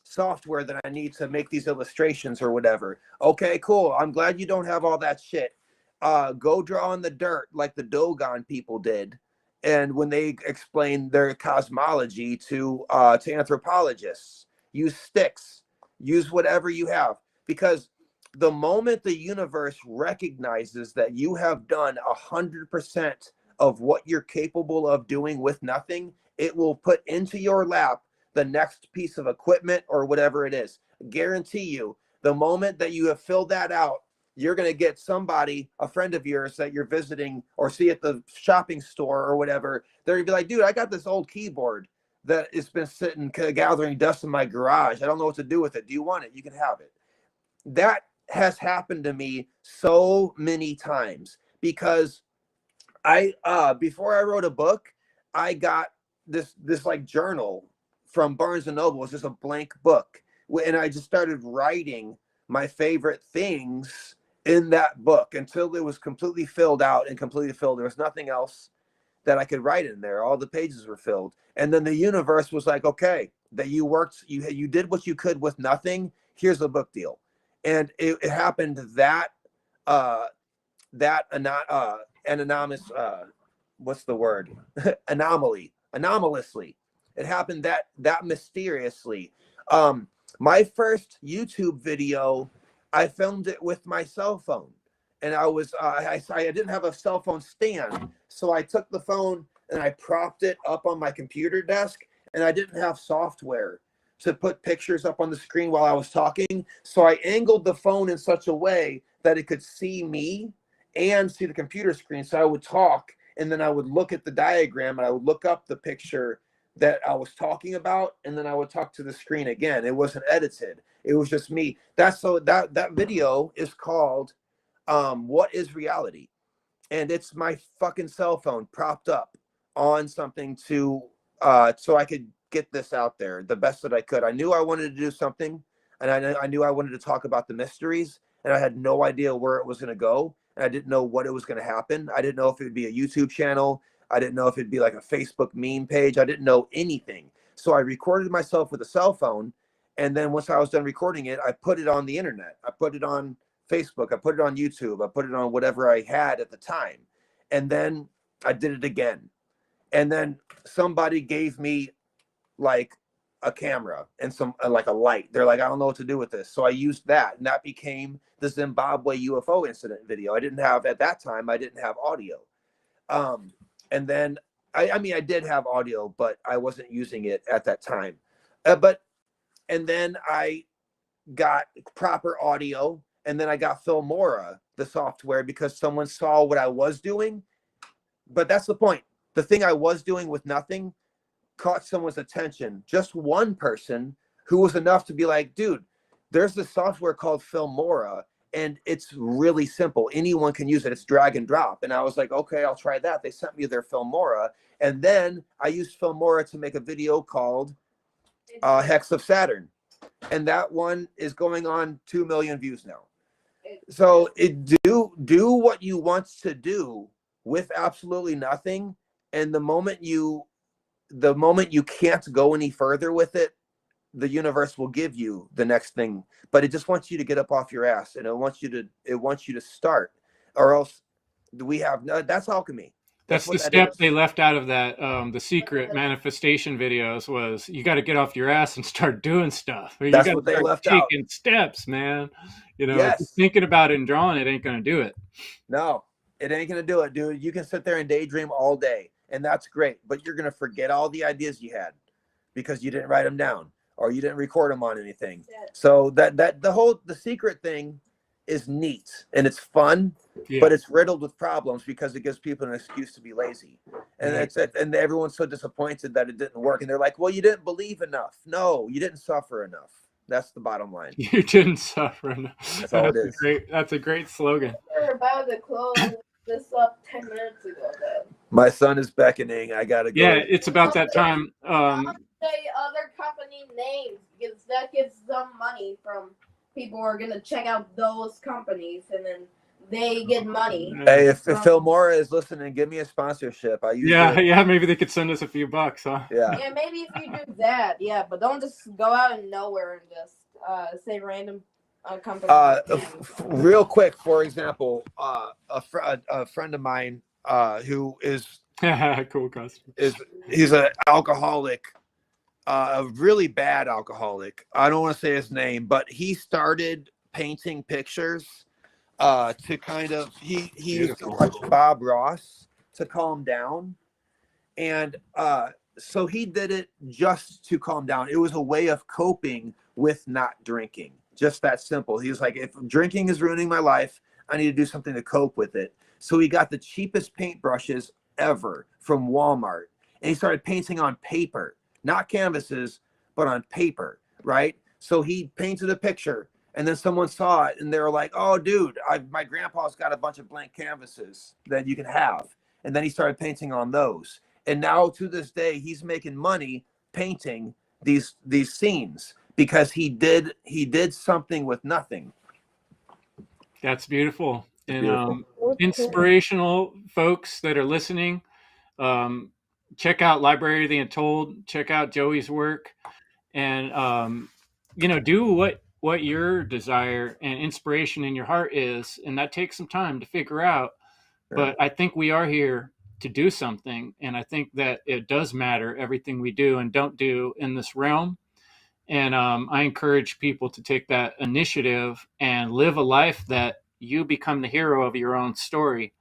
software that I need to make these illustrations or whatever. Okay, cool. I'm glad you don't have all that shit. Go draw in the dirt like the Dogon people did. And when they explain their cosmology to anthropologists, use sticks, use whatever you have, because the moment the universe recognizes that you have done 100% of what you're capable of doing with nothing, it will put into your lap the next piece of equipment or whatever it is. Guarantee you, the moment that you have filled that out, you're going to get somebody, a friend of yours that you're visiting or see at the shopping store or whatever. They're going to be like, dude, I got this old keyboard that has been sitting gathering dust in my garage. I don't know what to do with it. Do you want it? You can have it. That has happened to me so many times, because before I wrote a book, I got this like journal from Barnes and Noble. It's just a blank book, and I just started writing my favorite things in that book until it was completely filled out and completely filled. There was nothing else that I could write in there. All the pages were filled. And then the universe was like, okay, that you worked, you did what you could with nothing. Here's a book deal. And it happened that anonymous, what's the word? Anomalously. It happened that mysteriously. My first YouTube video, I filmed it with my cell phone, and I didn't have a cell phone stand, so I took the phone and I propped it up on my computer desk, and I didn't have software to put pictures up on the screen while I was talking, so I angled the phone in such a way that it could see me and see the computer screen. So I would talk, and then I would look at the diagram, and I would look up the picture that I was talking about, and then I would talk to the screen again. It wasn't edited. It was just me. That video is called What is Reality? And it's my fucking cell phone propped up on something to so I could get this out there the best that I could. I knew I wanted to do something, and I knew I wanted to talk about the mysteries, and I had no idea where it was going to go, and I didn't know what it was going to happen. I didn't know if it would be a YouTube channel. I didn't know if it'd be like a Facebook meme page. I didn't know anything. So I recorded myself with a cell phone, and then once I was done recording it, I put it on the internet. I put it on Facebook. I put it on YouTube. I put it on whatever I had at the time. And then I did it again. And then somebody gave me like a camera and some like a light. They're like, I don't know what to do with this. So I used that, and that became the Zimbabwe UFO incident video. At that time, I didn't have audio. And then I mean, I did have audio, but I wasn't using it at that time. And then I got proper audio, and then I got Filmora, the software, because someone saw what I was doing. But that's the point. The thing I was doing with nothing caught someone's attention. Just one person who was enough to be like, dude, there's this software called Filmora, and it's really simple. Anyone can use it. It's drag and drop. And I was like, okay, I'll try that. They sent me their Filmora, and then I used Filmora to make a video called Hex of Saturn, and that one is going on 2 million views now. So do what you want to do with absolutely nothing, and the moment you can't go any further with it, the universe will give you the next thing. But it just wants you to get up off your ass, and it wants you to start, or else we have no. That's alchemy. That's the step they left out of that. The secret manifestation videos was you got to get off your ass and start doing stuff. Or you got to start taking steps, man. You know, just thinking about it and drawing it ain't going to do it. No, it ain't going to do it, dude. You can sit there and daydream all day, and that's great. But you're going to forget all the ideas you had because you didn't write them down or you didn't record them on anything. So the secret thing is neat and it's fun, but it's riddled with problems because it gives people an excuse to be lazy, and that's it. And everyone's so disappointed that it didn't work, and they're like, well, you didn't believe enough. No, you didn't suffer enough. That's the bottom line. You didn't suffer enough. That's all it is. That's a great slogan. We're about to close this up 10 minutes ago, though. My son is beckoning. I gotta go. Yeah, it's about that time. Say other company names because that gives them money from people who are gonna check out those companies, and then they get money. Hey, if Filmora is listening, give me a sponsorship. Maybe they could send us a few bucks, huh? Yeah, maybe if you do that, but don't just go out of nowhere and just say random companies. Real quick, for example, a friend of mine who is cool customer. He's an alcoholic. A really bad alcoholic. I don't want to say his name, but he started painting pictures to kind of he used to watch Bob Ross to calm down, and so he did it just to calm down. It was a way of coping with not drinking, just that simple. He was like, if drinking is ruining my life, I need to do something to cope with it. So he got the cheapest paintbrushes ever from Walmart, and he started painting on paper. Not canvases, but on paper, right? So he painted a picture, and then someone saw it, and they were like, oh, dude, my grandpa's got a bunch of blank canvases that you can have. And then he started painting on those. And now, to this day, he's making money painting these scenes because he did something with nothing. That's beautiful. And inspirational folks that are listening, check out Library of the Untold, check out Joey's work, and do what your desire and inspiration in your heart is, and that takes some time to figure out. But I think we are here to do something, and I think that it does matter everything we do and don't do in this realm. And I encourage people to take that initiative and live a life that you become the hero of your own story.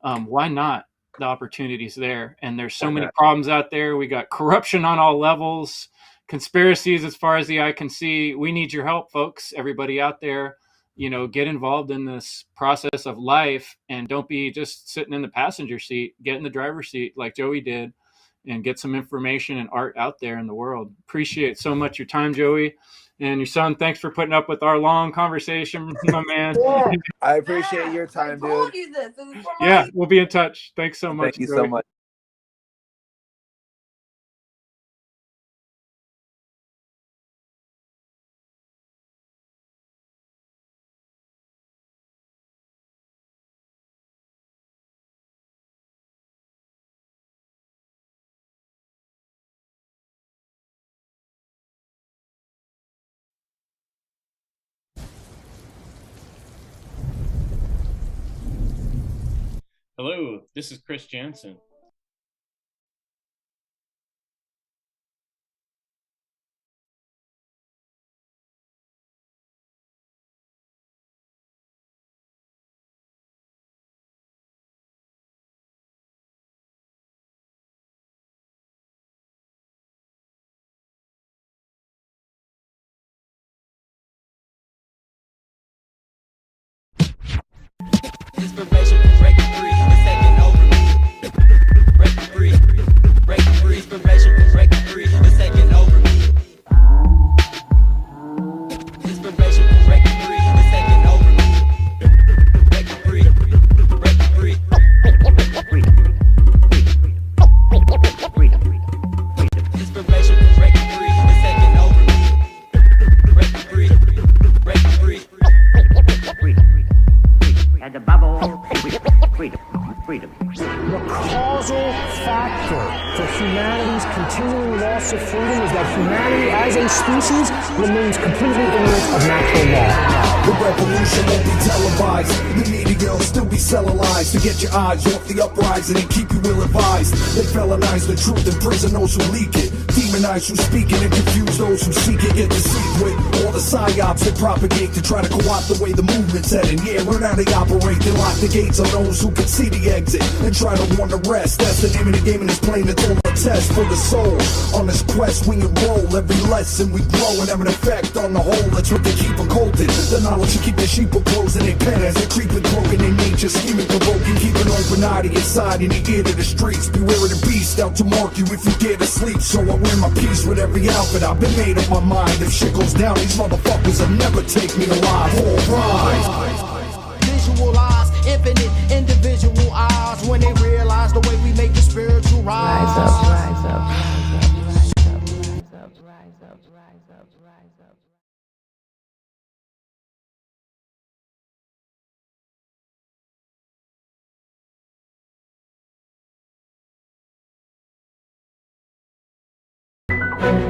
Why not? The opportunities there, and there's so many problems out there. We got corruption on all levels, conspiracies as far as the eye can see. We need your help, folks. Everybody out there, get involved in this process of life, and don't be just sitting in the passenger seat. Get in the driver's seat like Joey did, and get some information and art out there in the world. Appreciate so much your time, Joey. And your son, thanks for putting up with our long conversation, my man. Yeah, I appreciate your time, dude. I told you this. We'll be in touch. Thanks so much. Thank you so much. Hello, this is Chris Jansen. Inspiration, breaking free, it's taking over me. Breaking free, inspiration, breaking free, it's taking over me. Inspiration, breaking free, it's taking over me. humanity's continuing loss of freedom is that humanity as a species remains completely ignorant of natural law. The revolution won't be televised. The media will still be selling lies to get your eyes off the uprising and keep you ill-advised. They felonize the truth and prison those who leak it. Demonize who speak it and confuse those who seek it. Get deceived with all the psyops they propagate to try to co-opt the way the movement's heading. Yeah, learn how they operate. They lock the gates on those who can see the exit and try to warn the rest. That's the name of the game, and it's plain it's all a test for the soul. On this quest we enroll. Every lesson we grow and have an effect on the whole. That's what they keep occulted. The knowledge to keep the sheep closing their pen as they creep and cloaking their nature, scheming, provoking, keep an open eye to your side and your ear to the streets. Beware of the beast out to mark you if you dare to sleep. So I wear my peace with every outfit. I've been made up my mind. If shit goes down, these motherfuckers will never take me alive. All rise. Visualize infinite individual eyes when they realize the way we make the spiritual rise. Rise up, rise up, rise up, rise up, rise up, rise up, rise up, rise up.